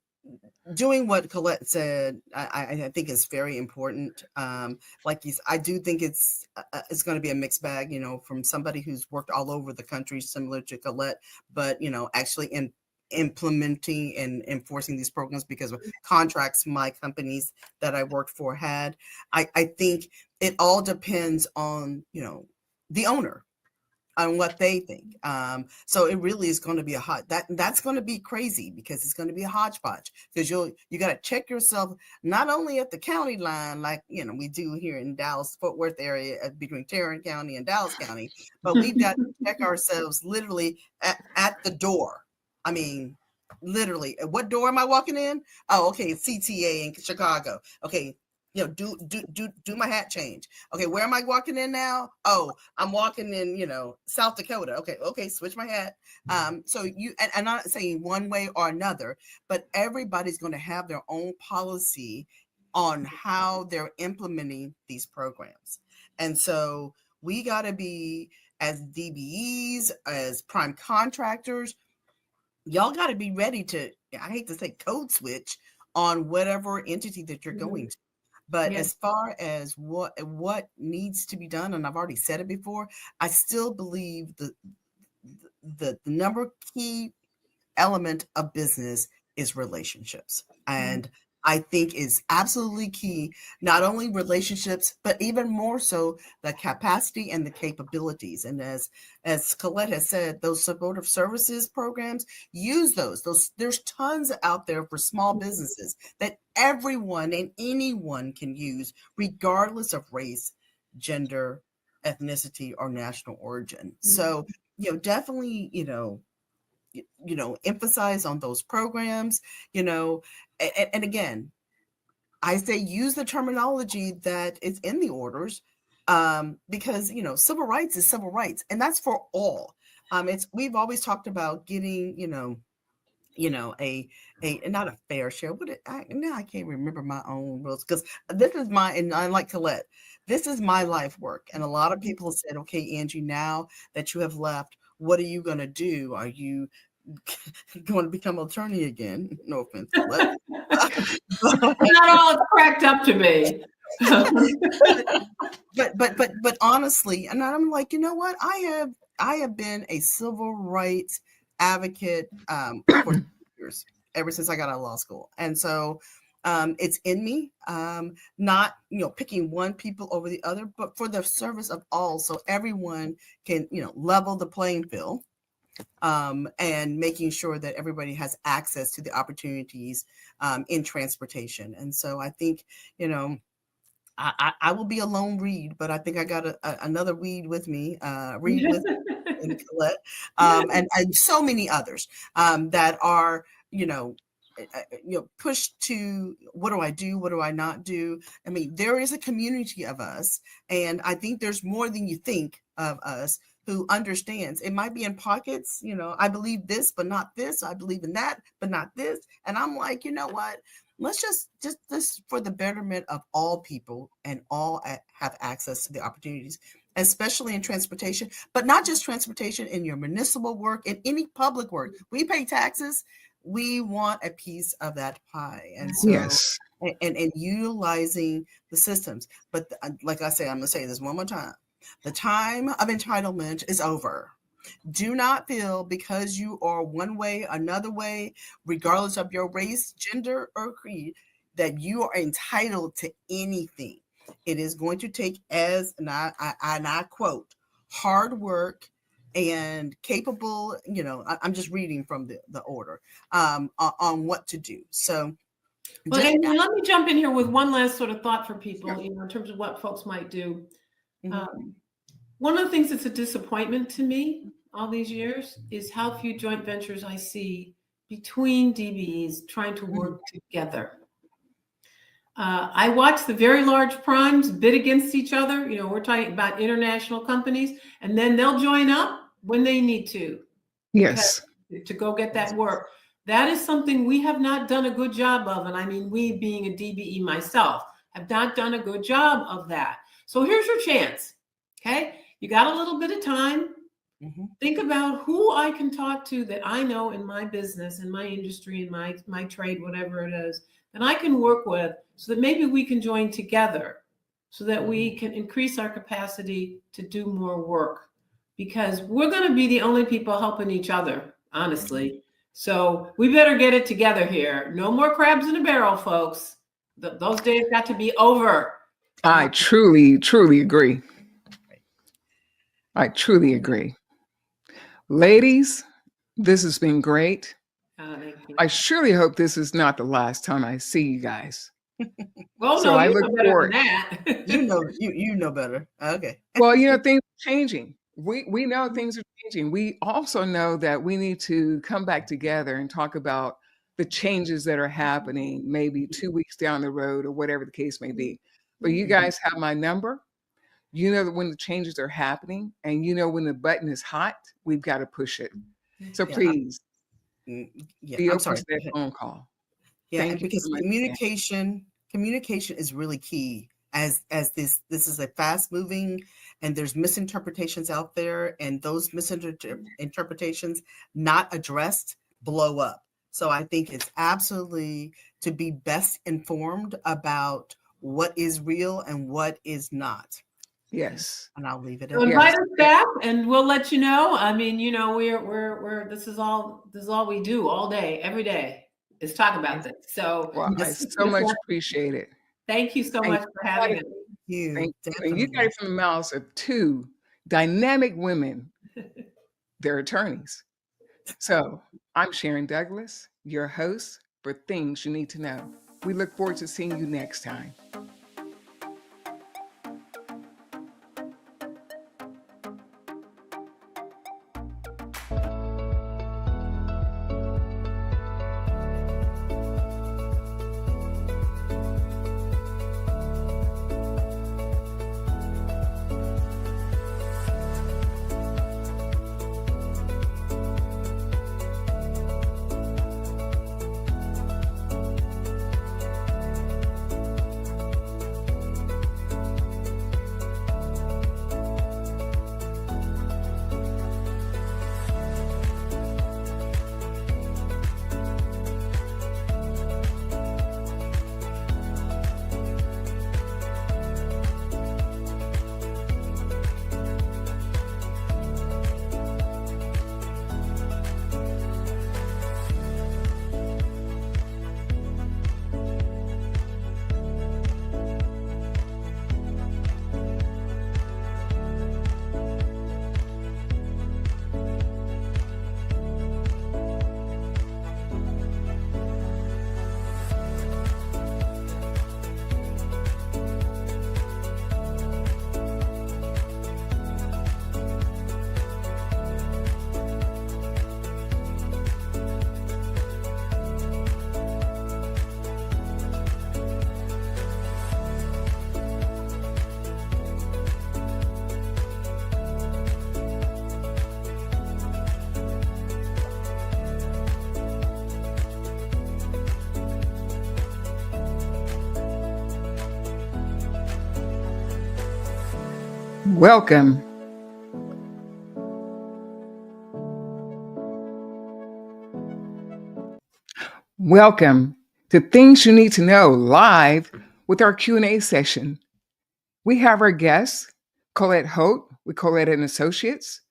doing what Colette said, I think is very important. I do think it's going to be a mixed bag, from somebody who's worked all over the country, similar to Colette, but actually implementing and enforcing these programs because of contracts my companies that I worked for had. I think it all depends on the owner on what they think. So it really is going to be that's going to be crazy, because it's going to be a hodgepodge, because you got to check yourself not only at the county line, like, we do here in Dallas Fort Worth area between Tarrant County and Dallas County, but we've got to check ourselves literally at the door. I mean, literally, what door am I walking in? Oh, okay, CTA in Chicago. Okay, do my hat change. Okay, where am I walking in now? Oh, I'm walking in, South Dakota. Okay, switch my hat. So and I'm not saying one way or another, but everybody's going to have their own policy on how they're implementing these programs. And so we got to be, as DBEs, as prime contractors, y'all got to be ready to, I hate to say code switch on whatever entity that you're going to. But as far as what needs to be done, and I've already said it before, I still believe the number key element of business is relationships. And I think is absolutely key, not only relationships, but even more so the capacity and the capabilities. And as Colette has said, those supportive services programs, use those. There's tons out there for small businesses that everyone and anyone can use, regardless of race, gender, ethnicity, or national origin. So, definitely, emphasize on those programs, and again, I say use the terminology that is in the orders, because, civil rights is civil rights, and that's for all. We've always talked about getting, a not a fair share. Now I can't remember my own rules, because this is and I like Colette, this is my life work. And a lot of people said, okay, Angie, now that you have left, what are you going to do? Are you going to become an attorney again? No offense, Colette. Not all it's cracked up to be. but honestly, and I'm like, you know what? I have been a civil rights advocate for years, ever since I got out of law school. And so it's in me, not, picking one people over the other, but for the service of all, so everyone can, level the playing field, and making sure that everybody has access to the opportunities in transportation. And so I think, I will be a lone read, but I think I got another weed with me, Reed with and Colette, and so many others that are, pushed to, what do I do? What do I not do? I mean, there is a community of us, and I think there's more than you think of us who understands. It might be in pockets, I believe this, but not this. I believe in that, but not this. And I'm like, you know what? Let's just this for the betterment of all people, and all have access to the opportunities, especially in transportation, but not just transportation, in your municipal work, in any public work. We pay taxes. We want a piece of that pie. And so, Yes. and utilizing the systems. But like I say, I'm going to say this one more time. The time of entitlement is over. Do not feel because you are one way, another way, regardless of your race, gender, or creed, that you are entitled to anything. It is going to take, and I quote, hard work and capable, I'm just reading from the order, on what to do. So, well, and let me jump in here with one last sort of thought for people, sure, in terms of what folks might do. Mm-hmm. One of the things that's a disappointment to me all these years is how few joint ventures I see between DBEs trying to work together. I watch the very large primes bid against each other. We're talking about international companies, and then they'll join up when they need to. Yes. To go get that work. That is something we have not done a good job of. And I mean, we being a DBE myself, have not done a good job of that. So here's your chance. Okay. You got a little bit of time. Mm-hmm. Think about who I can talk to that I know in my business, in my industry, in my trade, whatever it is, that I can work with, so that maybe we can join together, so that we can increase our capacity to do more work, because we're going to be the only people helping each other, honestly. So we better get it together here. No more crabs in a barrel, folks. Those days got to be over. I truly, truly agree. I truly agree. Ladies, this has been great. Thank you. I surely hope this is not the last time I see you guys. Well, So no, I you look know better forward. than that. You know better. Okay. Well, things are changing. We know things are changing. We also know that we need to come back together and talk about the changes that are happening maybe 2 weeks down the road or whatever the case may be. But you guys have my number. You know that when the changes are happening and you know when the button is hot, we've got to push it. So Yeah, please yeah. be I'm open sorry. to that phone call. Yeah, and Thank you because so much. communication is really key as this is a fast moving and there's misinterpretations out there, and those misinterpretations not addressed blow up. So I think it's absolutely to be best informed about what is real and what is not. Yes. And I'll leave it So at invite Yes. us back, and we'll let you know. I mean, we're this is all we do all day, every day, is talk about this. So Well, I Yes. so much appreciate it. thank you so And much for having us. You thank you. And you got definitely. it from the mouths of two dynamic women. They're attorneys. So I'm Sharon Douglas, your host for Things You Need to Know. We look forward to seeing you next time. Welcome. Welcome to Things You Need to Know live with our Q&A session. We have our guests, Colette Holt with Colette and Associates,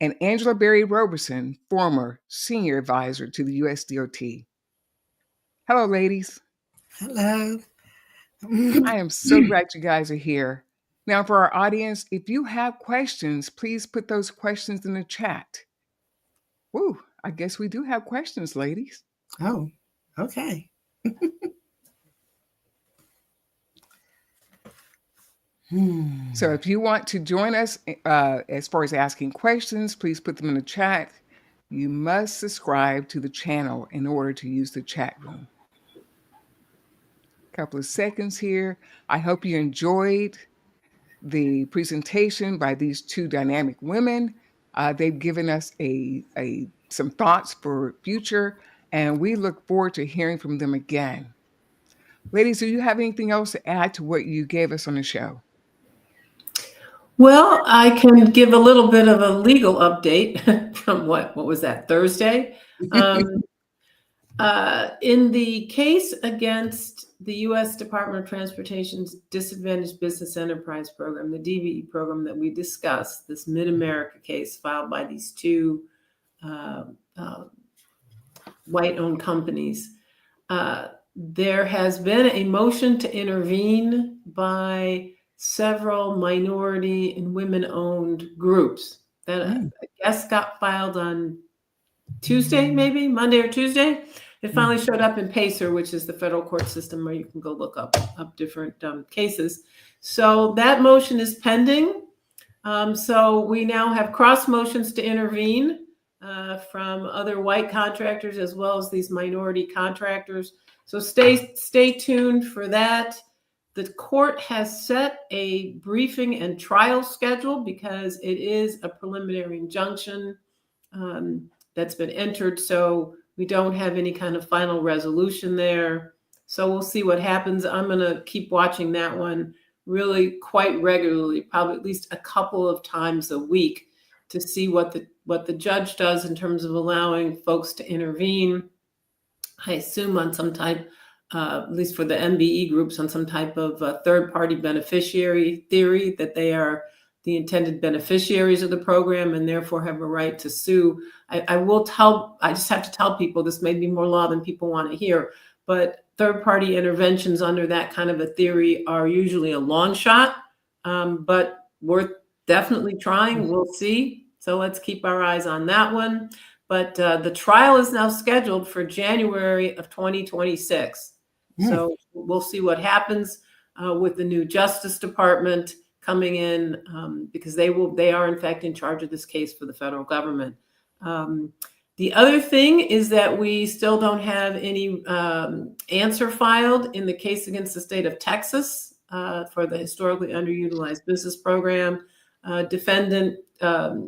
and Angela Berry Roberson, former senior advisor to the USDOT. Hello, ladies. Hello. I am so glad you guys are here. Now, for our audience, if you have questions, please put those questions in the chat. Woo, I guess we do have questions, ladies. Oh, okay. So if you want to join us as far as asking questions, please put them in the chat. You must subscribe to the channel in order to use the chat room. Couple of seconds here. I hope you enjoyed the presentation by these two dynamic women. They've given us some thoughts for future, and we look forward to hearing from them again. Ladies, do you have anything else to add to what you gave us on the show? Well, I can give a little bit of a legal update from what was that, Thursday? In the case against the U.S. Department of Transportation's Disadvantaged Business Enterprise Program, the DBE program that we discussed, this Mid-America case filed by these two white-owned companies, there has been a motion to intervene by several minority and women-owned groups that I guess got filed on Tuesday, maybe Monday or Tuesday. It finally showed up in PACER, which is the federal court system where you can go look up different cases. So that motion is pending. So we now have cross motions to intervene from other white contractors as well as these minority contractors. So stay tuned for that. The court has set a briefing and trial schedule because it is a preliminary injunction that's been entered. So we don't have any kind of final resolution there. So we'll see what happens. I'm going to keep watching that one really quite regularly, probably at least a couple of times a week, to see what the judge does in terms of allowing folks to intervene. I assume on some type, at least for the MBE groups, on some type of third-party beneficiary theory, that they are the intended beneficiaries of the program and therefore have a right to sue. I just have to tell people, this may be more law than people want to hear, but third-party interventions under that kind of a theory are usually a long shot, but worth definitely trying. We'll see. So let's keep our eyes on that one. But the trial is now scheduled for January of 2026. So we'll see what happens with the new Justice Department coming in, because they are in fact in charge of this case for the federal government. The other thing is that we still don't have any answer filed in the case against the state of Texas for the historically underutilized business program. Defendant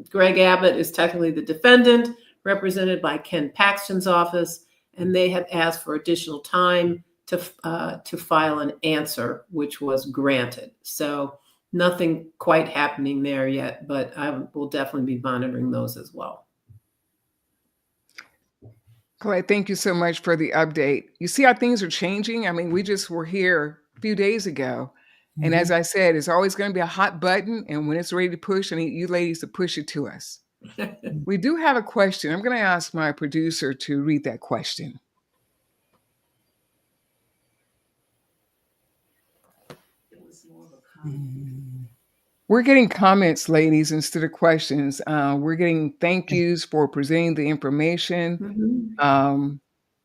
Greg Abbott is technically the defendant, represented by Ken Paxton's office, and they have asked for additional time to file an answer, which was granted. So nothing quite happening there yet, but I will definitely be monitoring those as well. Colette, thank you so much for the update. You see how things are changing? I mean, we just were here a few days ago. And as I said, it's always going to be a hot button. And when it's ready to push, I need you ladies to push it to us. We do have a question. I'm going to ask my producer to read that question. It was more of a comment. We're getting comments, ladies, instead of questions. We're getting thank yous for presenting the information.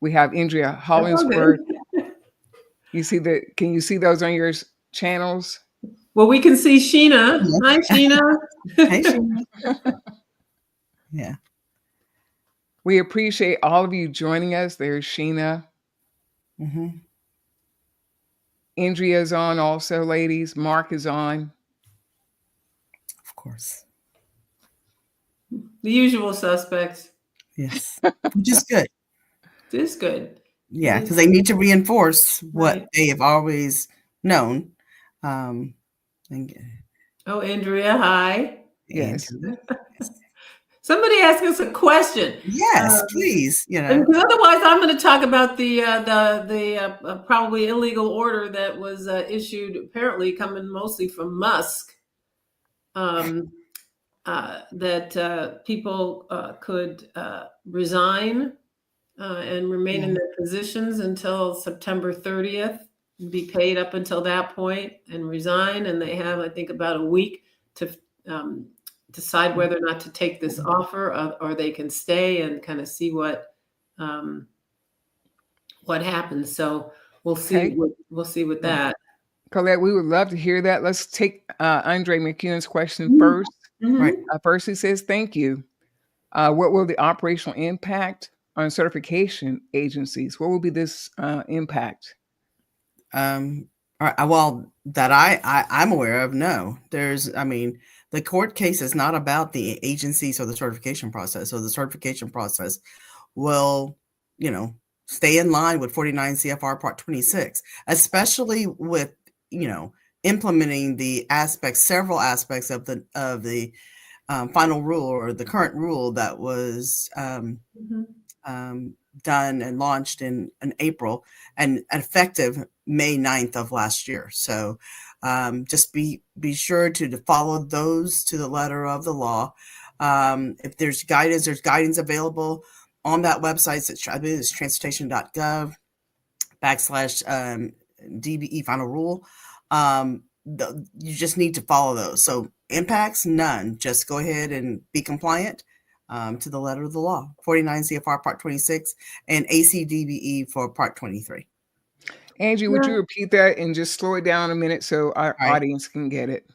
We have Andrea Hollingsworth. Can you see those on your channels? Well, we can see Sheena. Hi, Sheena. Hey, Sheena. Yeah. We appreciate all of you joining us. There's Sheena. Andrea's on also, ladies. Mark is on. Of course. The usual suspects. Yes. Which is good. It is good. Yeah, because they need to reinforce what they have always known. Oh, Andrea, hi. Yes. Somebody ask us a question. Yes, please. Because otherwise, I'm going to talk about the probably illegal order that was issued, apparently coming mostly from Musk, that people could resign and remain in their positions until September 30th, be paid up until that point, and resign. And they have, I think, about a week to decide whether or not to take this offer, or they can stay and kind of see what happens. So we'll see. We'll see with that. Colette, we would love to hear that. Let's take Andre McEwen's question first. Right. First, he says, "Thank you. What will the operational impact on certification agencies? What will be this impact?" Well, that I'm aware of, no. The court case is not about the agencies or the certification process. So the certification process will, stay in line with 49 CFR Part 26, especially with, implementing the several aspects of the final rule, or the current rule that was done and launched in April and effective May 9th of last year. So just be sure to follow those to the letter of the law. If there's guidance available on that website. I believe it's transportation.gov /DBE final rule. you just need to follow those. So impacts, none. Just go ahead and be compliant to the letter of the law. 49 CFR Part 26 and ACDBE for Part 23. Angie, would you repeat that and just slow it down a minute so our All right. audience can get it?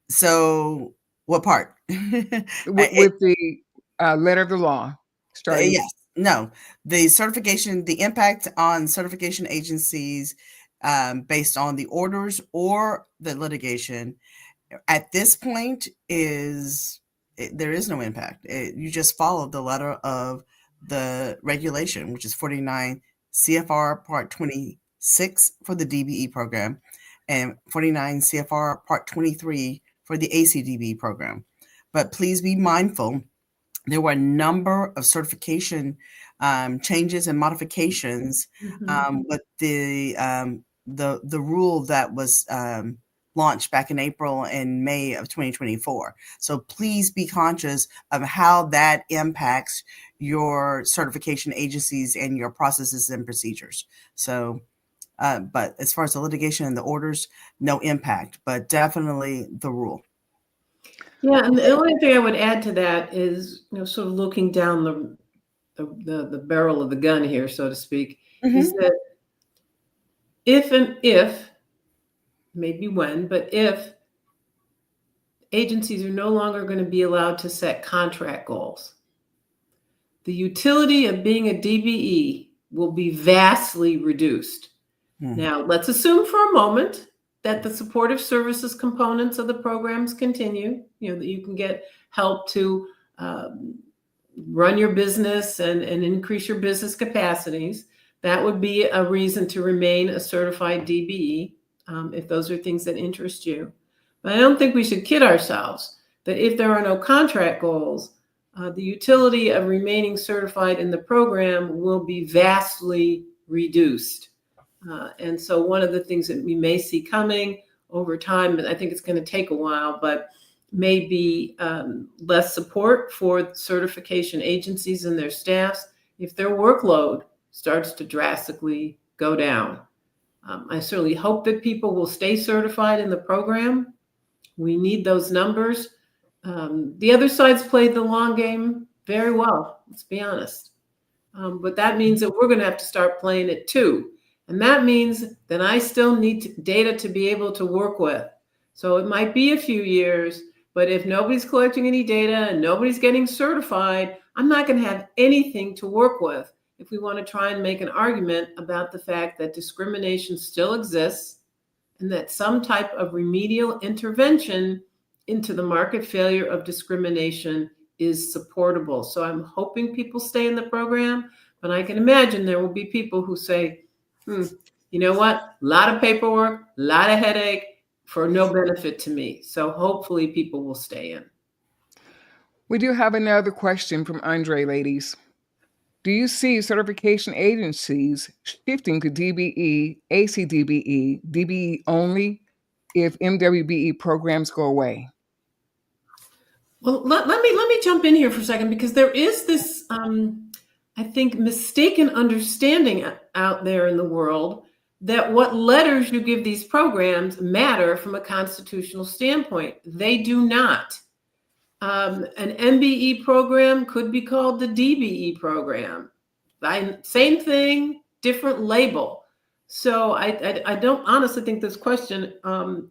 So what part? With the letter of the law. Starting. Yes. No. The certification, the impact on certification agencies based on the orders or the litigation at this point there is no impact. You just follow the letter of the regulation, which is 49 CFR Part 26 for the DBE program and 49 CFR Part 23 for the ACDB program. But please be mindful, there were a number of certification changes and modifications with the rule that was launched back in April and May of 2024. So please be conscious of how that impacts your certification agencies and your processes and procedures. So, but as far as the litigation and the orders, no impact, but definitely the rule. Yeah, and the only thing I would add to that is, sort of looking down the barrel of the gun here, so to speak, is that if, maybe when, but if agencies are no longer going to be allowed to set contract goals, the utility of being a DBE will be vastly reduced. Now, let's assume for a moment that the supportive services components of the programs continue, that you can get help to run your business and increase your business capacities. That would be a reason to remain a certified DBE if those are things that interest you. But I don't think we should kid ourselves that if there are no contract goals, the utility of remaining certified in the program will be vastly reduced. And so one of the things that we may see coming over time, and I think it's going to take a while, but may be less support for certification agencies and their staffs if their workload starts to drastically go down. I certainly hope that people will stay certified in the program. We need those numbers. The other side's played the long game very well, let's be honest. But that means that we're going to have to start playing it too. And that means that I still need data to be able to work with. So it might be a few years, but if nobody's collecting any data and nobody's getting certified, I'm not going to have anything to work with if we want to try and make an argument about the fact that discrimination still exists and that some type of remedial intervention into the market failure of discrimination is supportable. So I'm hoping people stay in the program, but I can imagine there will be people who say, you know what? A lot of paperwork, a lot of headache for no benefit to me. So hopefully people will stay in. We do have another question from Andre, ladies. Do you see certification agencies shifting to DBE, ACDBE, DBE only if MWBE programs go away? Well, let me jump in here for a second, because there is this, I think, mistaken understanding out there in the world that what letters you give these programs matter from a constitutional standpoint. They do not. An MBE program could be called the DBE program. Same thing, different label. So I don't honestly think this question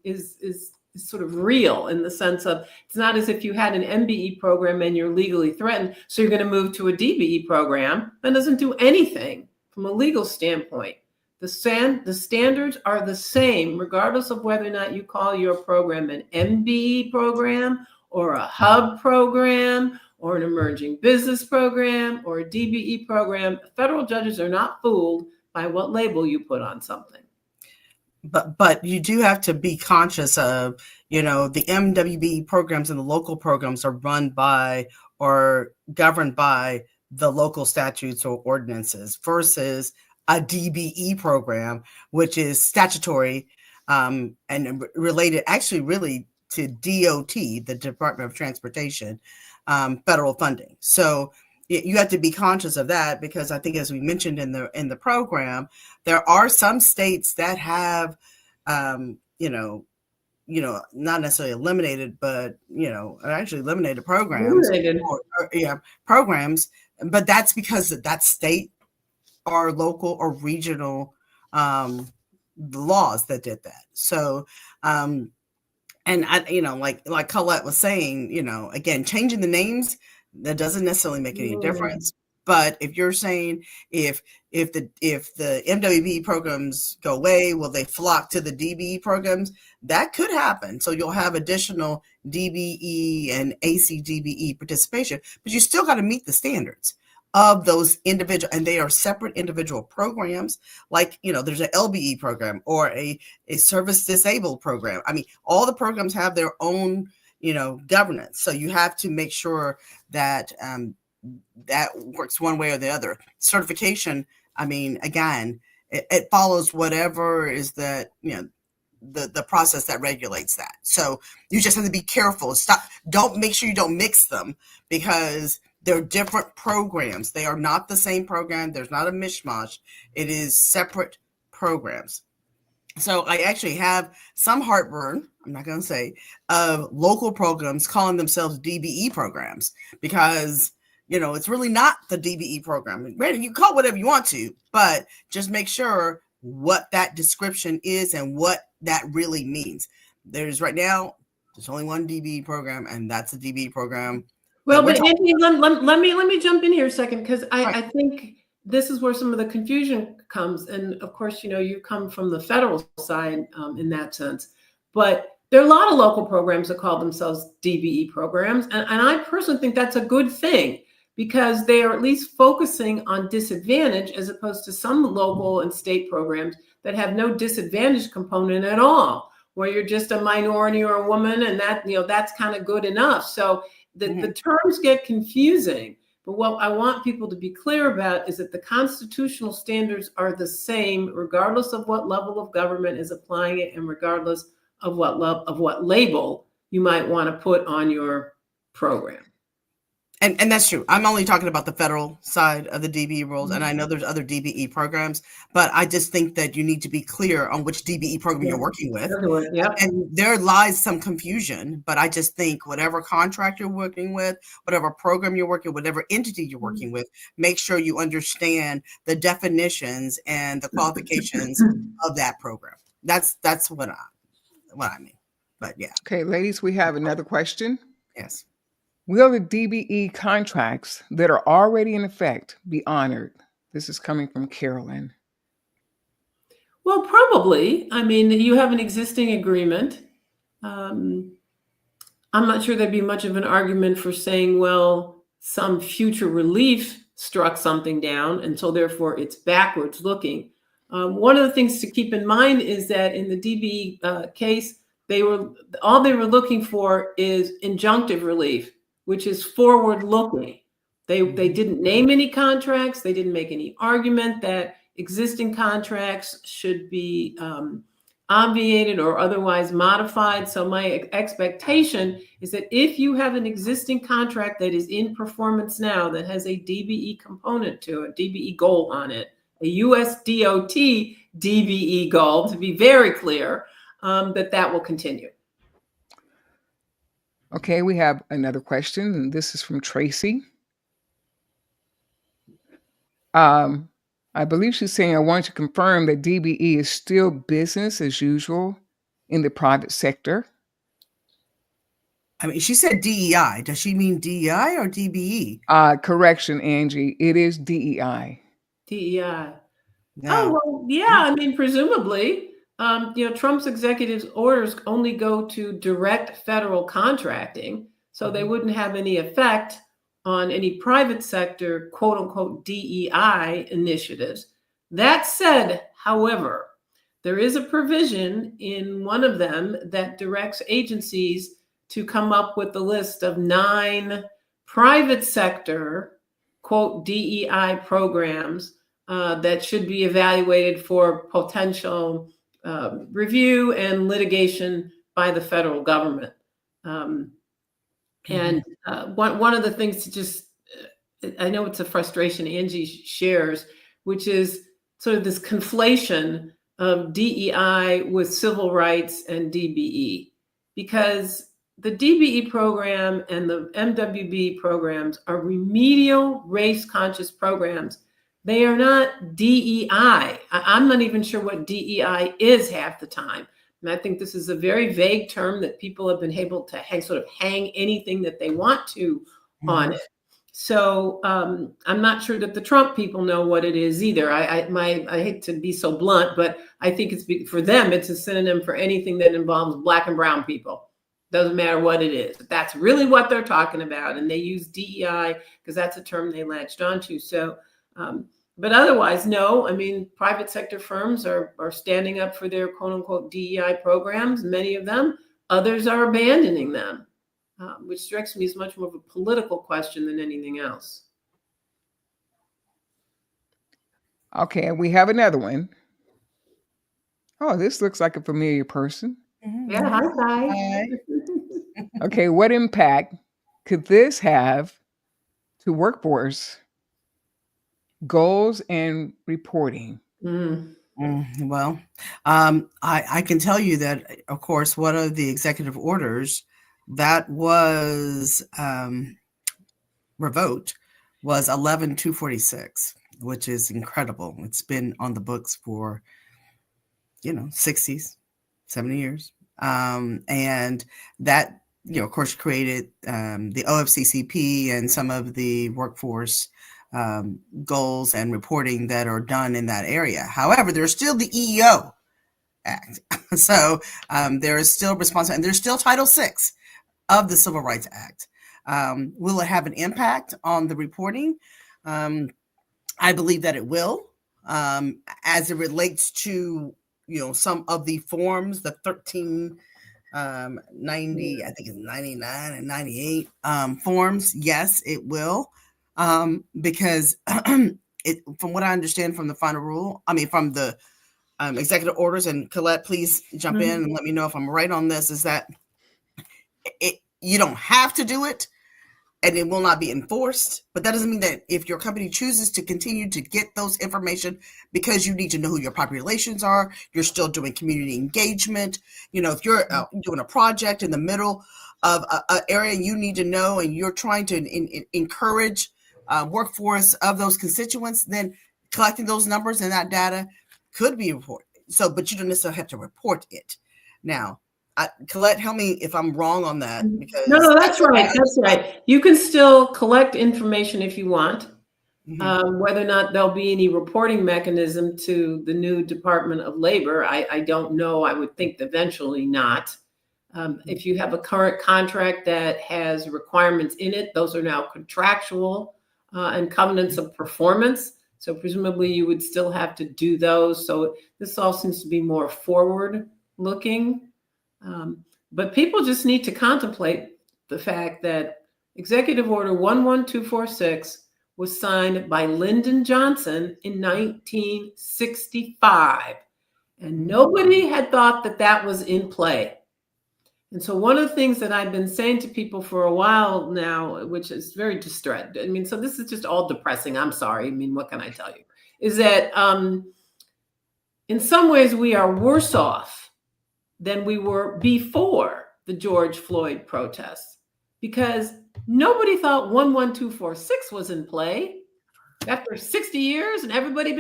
is sort of real, in the sense of it's not as if you had an MBE program and you're legally threatened, so you're going to move to a DBE program. That doesn't do anything from a legal standpoint. The standards are the same, regardless of whether or not you call your program an MBE program or a hub program or an emerging business program or a DBE program. Federal judges are not fooled by what label you put on something. But you do have to be conscious of, the MWBE programs and the local programs are run by or governed by the local statutes or ordinances versus a DBE program, which is statutory and related actually really to DOT, the Department of Transportation, federal funding. So you have to be conscious of that, because I think, as we mentioned in the program, there are some states that have not necessarily eliminated, but actually eliminated programs. Eliminated. Programs, but that's because that's state or local or regional laws that did that. So, and I, like Colette was saying, again, changing the names, that doesn't necessarily make any difference. But if you're saying if the MWBE programs go away, will they flock to the DBE programs? That could happen. So you'll have additional DBE and ACDBE participation, but you still got to meet the standards of those individual, and they are separate individual programs. Like, there's an LBE program or a service disabled program. I mean, all the programs have their own, governance. So you have to make sure that that works one way or the other. Certification, I mean, again, it follows whatever is the process that regulates that. So you just have to be careful. Make sure you don't mix them, because they're different programs. They are not the same program. There's not a mishmash. It is separate programs. So I actually have some heartburn, I'm not going to say, of local programs calling themselves DBE programs, because it's really not the DBE program. Granted, you call it whatever you want to, but just make sure what that description is and what that really means. There's only one DBE program, and that's a DBE program. Well, but Andy, let me jump in here a second, because I think this is where some of the confusion comes. And of course, you come from the federal side in that sense, but there are a lot of local programs that call themselves DBE programs. And I personally think that's a good thing, because they are at least focusing on disadvantage, as opposed to some local and state programs that have no disadvantage component at all, where you're just a minority or a woman, and that, that's kind of good enough. So the terms get confusing. But what I want people to be clear about is that the constitutional standards are the same, regardless of what level of government is applying it, and regardless of what label you might want to put on your program. And that's true. I'm only talking about the federal side of the DBE rules, and I know there's other DBE programs, but I just think that you need to be clear on which DBE program you're working with. Yep. And there lies some confusion, but I just think whatever contract you're working with, whatever program you're working, whatever entity you're working with, make sure you understand the definitions and the qualifications of that program. That's what I mean. But yeah. Okay, ladies, we have another question. Yes. Will the DBE contracts that are already in effect be honored? This is coming from Carolyn. Well, probably. I mean, you have an existing agreement. I'm not sure there'd be much of an argument for saying, well, some future relief struck something down, and so therefore it's backwards looking. One of the things to keep in mind is that in the DBE case, all they were looking for is injunctive relief, which is forward looking. They didn't name any contracts. They didn't make any argument that existing contracts should be obviated or otherwise modified. So my expectation is that if you have an existing contract that is in performance now that has a DBE component to it, DBE goal on it, a US DOT DBE goal, to be very clear, that will continue. Okay, we have another question, and this is from Tracy. I believe she's saying, I want to confirm that DBE is still business as usual in the private sector. I mean, she said DEI. Does she mean DEI or DBE? Correction, Angie. It is DEI. DEI. No. Oh, well, yeah. I mean, presumably, Trump's executive orders only go to direct federal contracting, so they wouldn't have any effect on any private sector, quote unquote, DEI initiatives. That said, however, there is a provision in one of them that directs agencies to come up with a list of 9 private sector, quote, DEI programs that should be evaluated for potential review and litigation by the federal government. And one of the things to just, I know it's a frustration Angie shares, which is sort of this conflation of DEI with civil rights and DBE, because the DBE program and the MWB programs are remedial race conscious programs. They are not DEI. I'm not even sure what DEI is half the time. And I think this is a very vague term that people have been able to hang anything that they want to on it. So I'm not sure that the Trump people know what it is either. I hate to be so blunt, but I think for them, it's a synonym for anything that involves Black and brown people. Doesn't matter what it is. That's really what they're talking about. And they use DEI because that's a term they latched onto. So, but otherwise, no. I mean, private sector firms are standing up for their quote unquote DEI programs, many of them. Others are abandoning them. Which strikes me as much more of a political question than anything else. Okay, we have another one. Oh, this looks like a familiar person. Yeah, hi. Okay, what impact could this have to workforce goals and reporting? Well, I can tell you that, of course, one of the executive orders that was revoked was 11-246, which is incredible. It's been on the books for, 60s, 70 years. And that, of course, created the OFCCP and some of the workforce goals and reporting that are done in that area. However, there's still the EEO Act. So there is still responsibility, and there's still Title VI of the Civil Rights Act. Will it have an impact on the reporting? I believe that it will, as it relates to, some of the forms, the 1390, I think it's 99 and 98 forms. Yes, it will. Because from what I understand from the final rule, from the executive orders, and Colette, please jump in and let me know if I'm right on this, is that you don't have to do it and it will not be enforced. But that doesn't mean that if your company chooses to continue to get those information, because you need to know who your populations are, you're still doing community engagement. If you're doing a project in the middle of an area you need to know, and you're trying to encourage workforce of those constituents, then collecting those numbers and that data could be reported. So, but you don't necessarily have to report it. Now, Colette, help me if I'm wrong on that. Because no, that's right. That's right. You can still collect information if you want. Whether or not there'll be any reporting mechanism to the new Department of Labor, I don't know. I would think eventually not. If you have a current contract that has requirements in it, those are now contractual and covenants of performance. So presumably you would still have to do those. So this all seems to be more forward looking. But people just need to contemplate the fact that Executive Order 11246 was signed by Lyndon Johnson in 1965. And nobody had thought that that was in play. And so one of the things that I've been saying to people for a while now, which is very distressing, so this is just all depressing. I'm sorry. What can I tell you? Is that in some ways we are worse off than we were before the George Floyd protests, because nobody thought 11246 was in play. After 60 years and everybody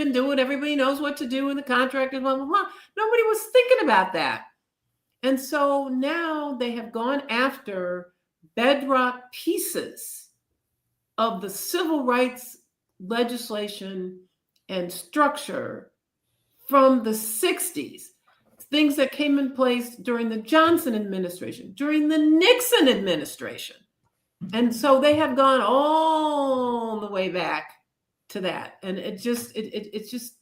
knows what to do in the contract and blah, blah, blah. Nobody was thinking about that. And so now they have gone after bedrock pieces of the civil rights legislation and structure from the 60s, things that came in place during the Johnson administration, during the Nixon administration. And so they have gone all the way back to that. And it just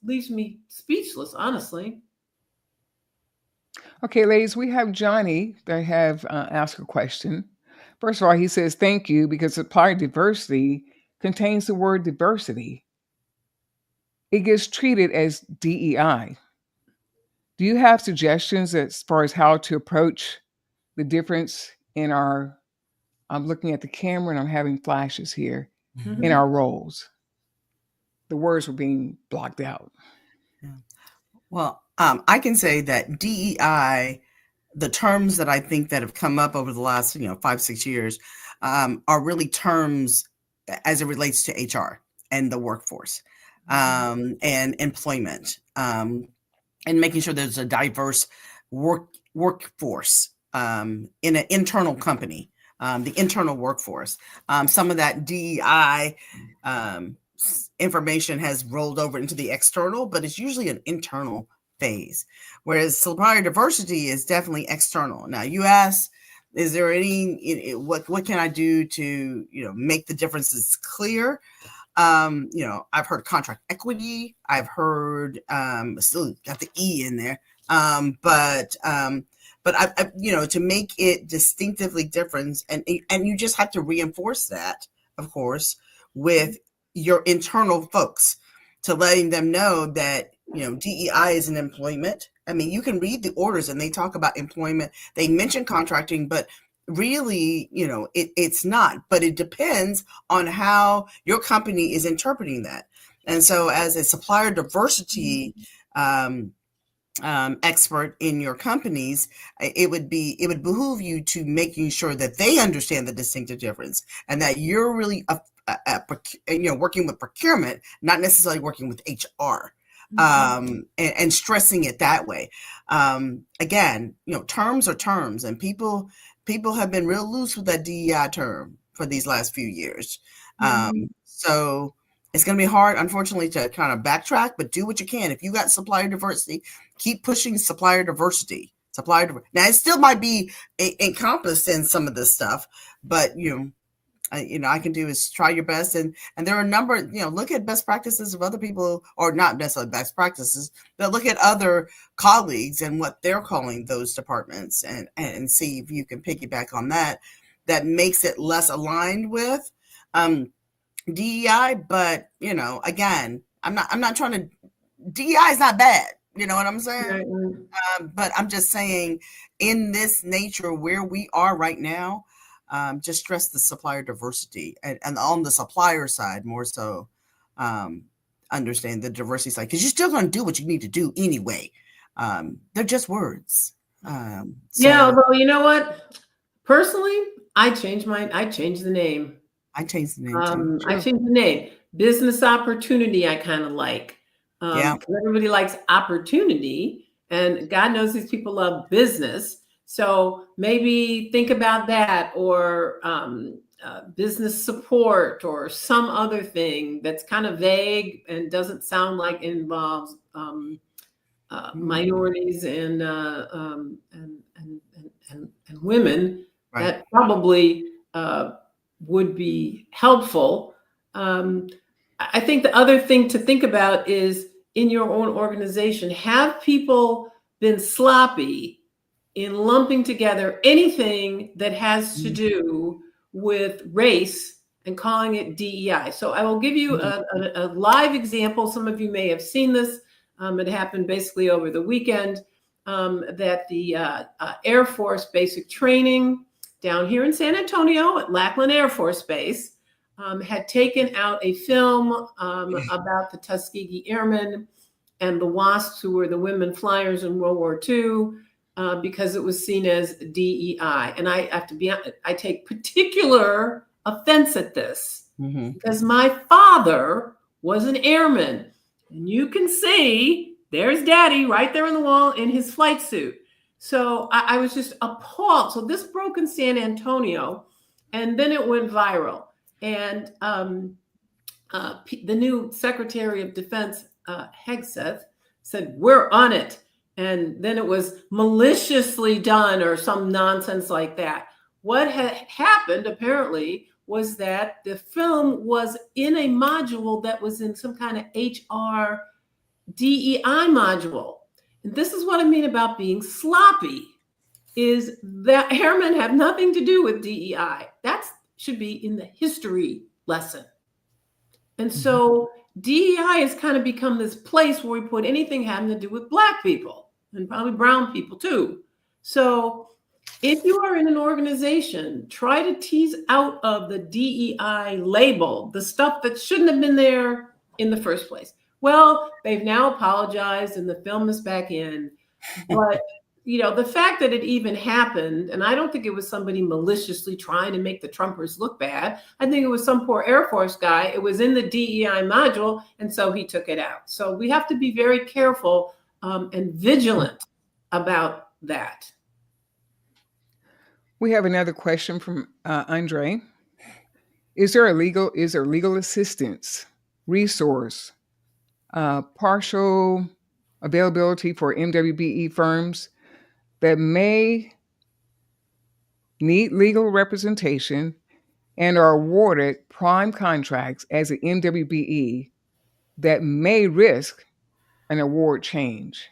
leaves me speechless, honestly. Okay, ladies, we have Johnny that have asked a question. First of all, he says, thank you, because supplier diversity contains the word diversity. It gets treated as DEI. Do you have suggestions as far as how to approach the difference in I'm looking at the camera and I'm having flashes here, in our roles? The words were being blocked out. Yeah. Well, I can say that DEI, the terms that I think that have come up over the last, 5, 6 years, are really terms as it relates to HR and the workforce, and employment, and making sure there's a diverse workforce, in an internal company, the internal workforce. Some of that DEI information has rolled over into the external, but it's usually an internal phase, whereas supplier diversity is definitely external. Now, you ask, is there any, what can I do to, make the differences clear? I've heard contract equity. I've heard, still got the E in there. But to make it distinctively different, and you just have to reinforce that, of course, with your internal folks, to letting them know that, DEI is an employment. I mean, you can read the orders and they talk about employment. They mention contracting, but really, it's not. But it depends on how your company is interpreting that. And so, as a supplier diversity expert in your companies, it would behoove you to making sure that they understand the distinctive difference, and that you're really working with procurement, not necessarily working with HR, and stressing it that way. Again, terms are terms, and people have been real loose with that DEI term for these last few years. So it's going to be hard, unfortunately, to kind of backtrack, but do what you can. If you got supplier diversity, keep pushing supplier diversity. Now, it still might be encompassed in some of this stuff, but I can do is try your best. And there are a number, look at best practices of other people, or not necessarily best practices, but look at other colleagues and what they're calling those departments, and see if you can piggyback on that. That makes it less aligned with DEI. But, again, I'm not trying to, DEI is not bad. You know what I'm saying? But I'm just saying, in this nature where we are right now, just stress the supplier diversity, and on the supplier side, more so, understand the diversity side, because you're still going to do what you need to do anyway. They're just words. Yeah, although, you know what? Personally, I changed the name. I changed the name too. I changed the name. Business opportunity, I kind of like. Yeah. Everybody likes opportunity, and God knows these people love business. So maybe think about that, or business support, or some other thing that's kind of vague and doesn't sound like it involves minorities and women. Right. That probably would be helpful. I think the other thing to think about is, in your own organization, have people been sloppy in lumping together anything that has to do with race and calling it DEI? So I will give you a live example. Some of you may have seen this. It happened basically over the weekend, that the Air Force basic training down here in San Antonio at Lackland Air Force Base had taken out a film about the Tuskegee Airmen and the WASPs, who were the women flyers in World War II, because it was seen as DEI. And I have to be honest, I take particular offense at this, because my father was an airman. And you can see, there's Daddy right there on the wall in his flight suit. So I was just appalled. So this broke in San Antonio, and then it went viral. And the new Secretary of Defense, Hegseth, said, we're on it. And then it was maliciously done, or some nonsense like that. What had happened, apparently, was that the film was in a module that was in some kind of HR DEI module. And this is what I mean about being sloppy, is that airmen have nothing to do with DEI. That should be in the history lesson. And so DEI has kind of become this place where we put anything having to do with Black people, and probably brown people too. So if you are in an organization, try to tease out of the DEI label the stuff that shouldn't have been there in the first place. Well, they've now apologized and the film is back in. But, the fact that it even happened, and I don't think it was somebody maliciously trying to make the Trumpers look bad. I think it was some poor Air Force guy. It was in the DEI module, and so he took it out. So we have to be very careful and vigilant about that. We have another question from Andre. Is there legal assistance, resource, partial availability for MWBE firms that may need legal representation and are awarded prime contracts as an MWBE that may risk an award change?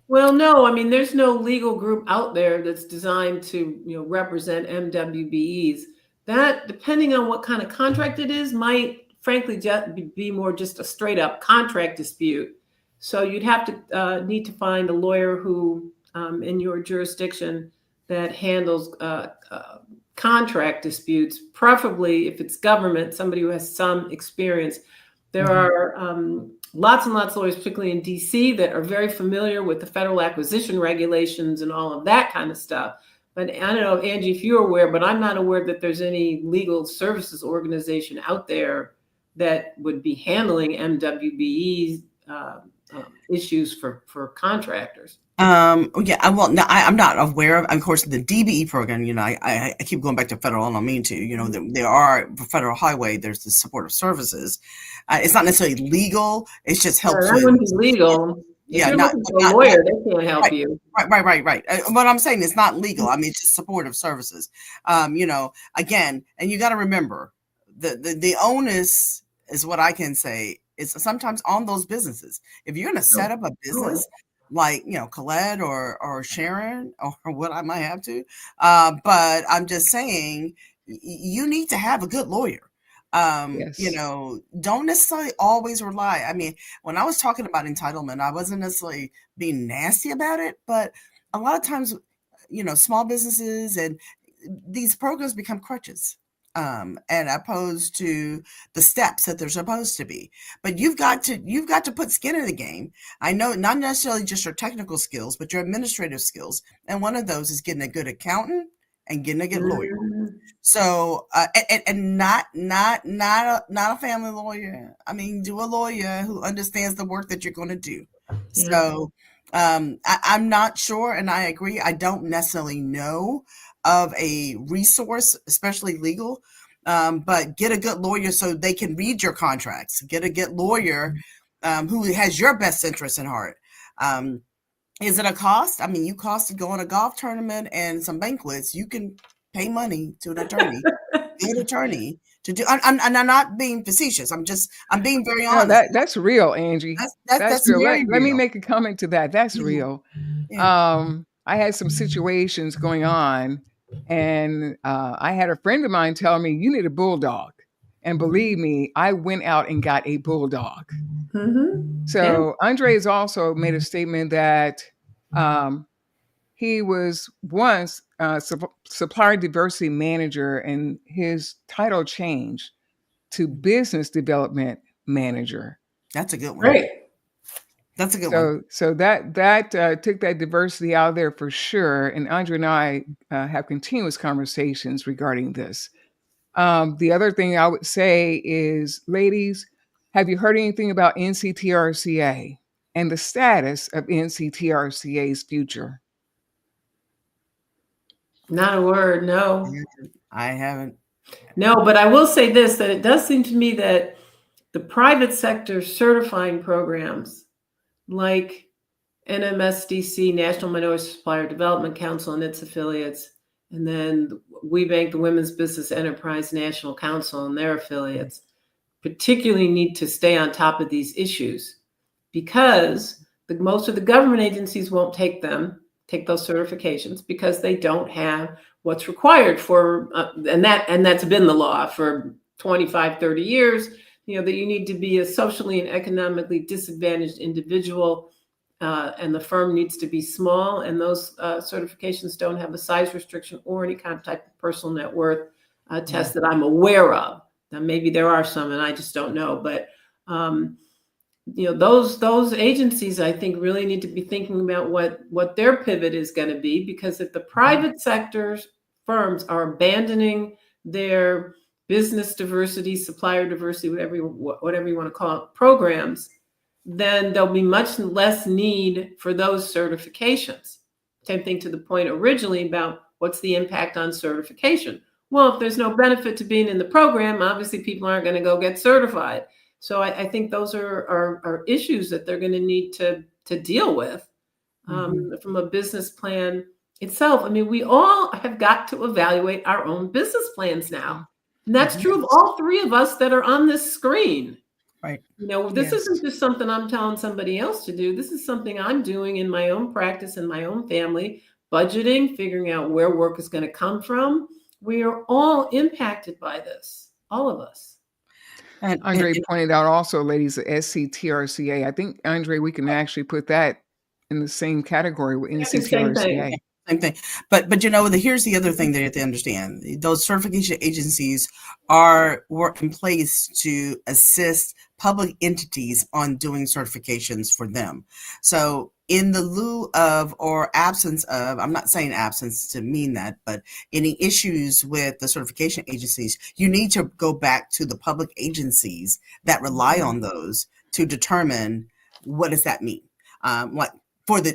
Well, no, I mean, there's no legal group out there that's designed to, represent MWBEs. That, depending on what kind of contract it is, might frankly just be more just a straight up contract dispute. So you'd have to need to find a lawyer who, in your jurisdiction, that handles contract disputes, preferably if it's government, somebody who has some experience. There are lots and lots of lawyers, particularly in DC, that are very familiar with the federal acquisition regulations and all of that kind of stuff. But I don't know, Angie, if you're aware, but I'm not aware that there's any legal services organization out there that would be handling MWBE issues for contractors. Yeah, well, no, I'm not aware of course, the DBE program, I keep going back to federal, I don't mean to, there are, for federal highway, there's the supportive services. It's not necessarily legal, it's just helps that wouldn't be legal. Yeah, if you're looking for a lawyer, they can't help you. Right. What I'm saying is not legal. I mean, it's just supportive services. Again, and you got to remember, the onus is what I can say is sometimes on those businesses. If you're going to set up a business like, Colette or Sharon or what I might have to, but I'm just saying you need to have a good lawyer. Yes. Don't necessarily always rely. I mean, when I was talking about entitlement, I wasn't necessarily being nasty about it, but a lot of times, small businesses and these programs become crutches, and opposed to the steps that they're supposed to be. But you've got to put skin in the game. I know not necessarily just your technical skills, but your administrative skills. And one of those is getting a good accountant and getting a good lawyer. So, and not a family lawyer. I mean, do a lawyer who understands the work that you're going to do. Yeah. So, I'm not sure, and I agree. I don't necessarily know of a resource, especially legal, but get a good lawyer so they can read your contracts. Get a good lawyer who has your best interest in heart. Is it a cost? I mean, you cost to go on a golf tournament and some banquets. You can pay money to an attorney, good attorney to do. I'm not being facetious. I'm being very honest. No, that's real, Angie. That's real. Very Let me real. make a comment to that. That's real. Yeah. I had some situations going on, and I had a friend of mine tell me, "You need a bulldog," and believe me, I went out and got a bulldog. Mm-hmm. So Andre has also made a statement that he was once supplier diversity manager, and his title changed to business development manager. That's a good one. Great. That's a good one. So that took that diversity out there for sure. And Andre and I have continuous conversations regarding this. The other thing I would say is, ladies, have you heard anything about NCTRCA and the status of NCTRCA's future? Not a word, no. I haven't. No, but I will say this, that it does seem to me that the private sector certifying programs like NMSDC, National Minority Supplier Development Council and its affiliates, and then WBENC, the Women's Business Enterprise National Council and their affiliates, particularly need to stay on top of these issues, because most of the government agencies won't take those certifications because they don't have what's required for, and that's been the law for 25, 30 years, that you need to be a socially and economically disadvantaged individual, and the firm needs to be small, and those certifications don't have a size restriction or any kind of type of personal net worth test that I'm aware of. Now, maybe there are some and I just don't know, but Those agencies, I think, really need to be thinking about what their pivot is going to be, because if the private sector's firms are abandoning their business diversity, supplier diversity, whatever you want to call it, programs, then there'll be much less need for those certifications. Same thing to the point originally about what's the impact on certification. Well, if there's no benefit to being in the program, obviously people aren't going to go get certified. So I think those are issues that they're going to need to deal with from a business plan itself. I mean, we all have got to evaluate our own business plans now. And that's true of all three of us that are on this screen. Right. This isn't just something I'm telling somebody else to do. This is something I'm doing in my own practice, in my own family, budgeting, figuring out where work is going to come from. We are all impacted by this, all of us. And Andre pointed out also, ladies, the SCTRCA. I think, Andre, we can actually put that in the same category with NCTRCA. Same thing. But here's the other thing that you have to understand. Those certification agencies work in place to assist public entities on doing certifications for them. So in the lieu of or absence of, I'm not saying absence to mean that, but any issues with the certification agencies, you need to go back to the public agencies that rely on those to determine what does that mean.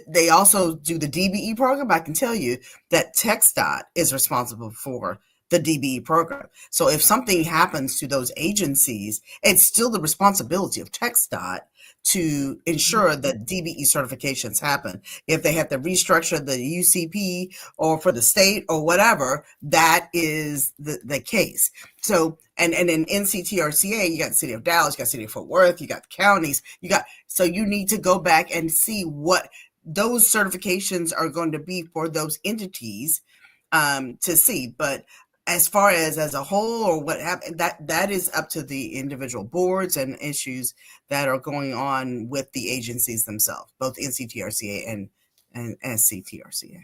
They also do the DBE program. I can tell you that TxDOT is responsible for the DBE program. So if something happens to those agencies, it's still the responsibility of TxDOT to ensure that DBE certifications happen. If they have to restructure the UCP or for the state or whatever, that is the case. So, and in NCTRCA, you got the city of Dallas, you got the city of Fort Worth, you got the counties, so you need to go back and see what those certifications are going to be for those entities to see. But as far as a whole or what happened, that is up to the individual boards and issues that are going on with the agencies themselves, both NCTRCA and SCTRCA.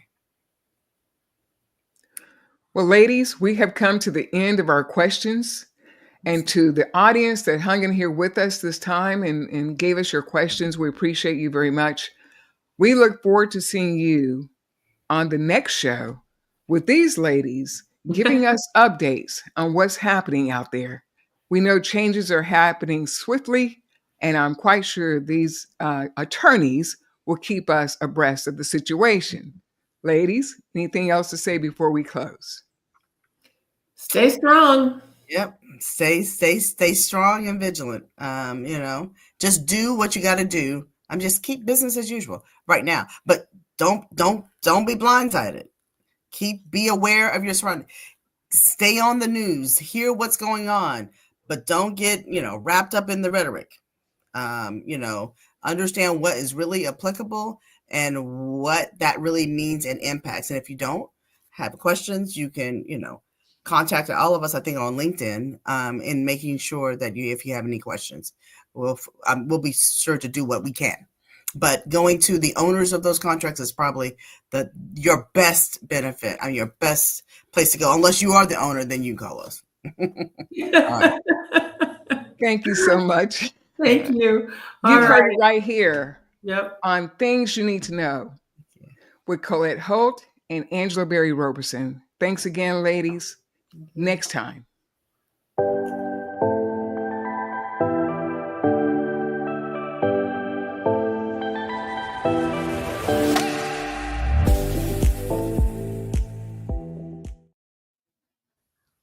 Well, ladies, we have come to the end of our questions. And to the audience that hung in here with us this time and gave us your questions, we appreciate you very much. We look forward to seeing you on the next show with these ladies giving us updates on what's happening out there. We know changes are happening swiftly, and I'm quite sure these attorneys will keep us abreast of the situation. Ladies, anything else to say before we close? Stay strong. Yep. Stay strong and vigilant. Just do what you got to do. Just keep business as usual right now, but don't be blindsided. Be aware of your surroundings. Stay on the news, hear what's going on, but don't get, wrapped up in the rhetoric. Understand what is really applicable and what that really means and impacts. And if you don't have questions, you can, contact all of us, I think, on LinkedIn, in making sure that if you have any questions, we'll be sure to do what we can. But going to the owners of those contracts is probably your best benefit, your best place to go. Unless you are the owner, then you call us. Right. Thank you so much. Thank you. You've heard it right here. Yep. On Things You Need to Know with Colette Holt and Angela Berry Roberson. Thanks again, ladies. Next time.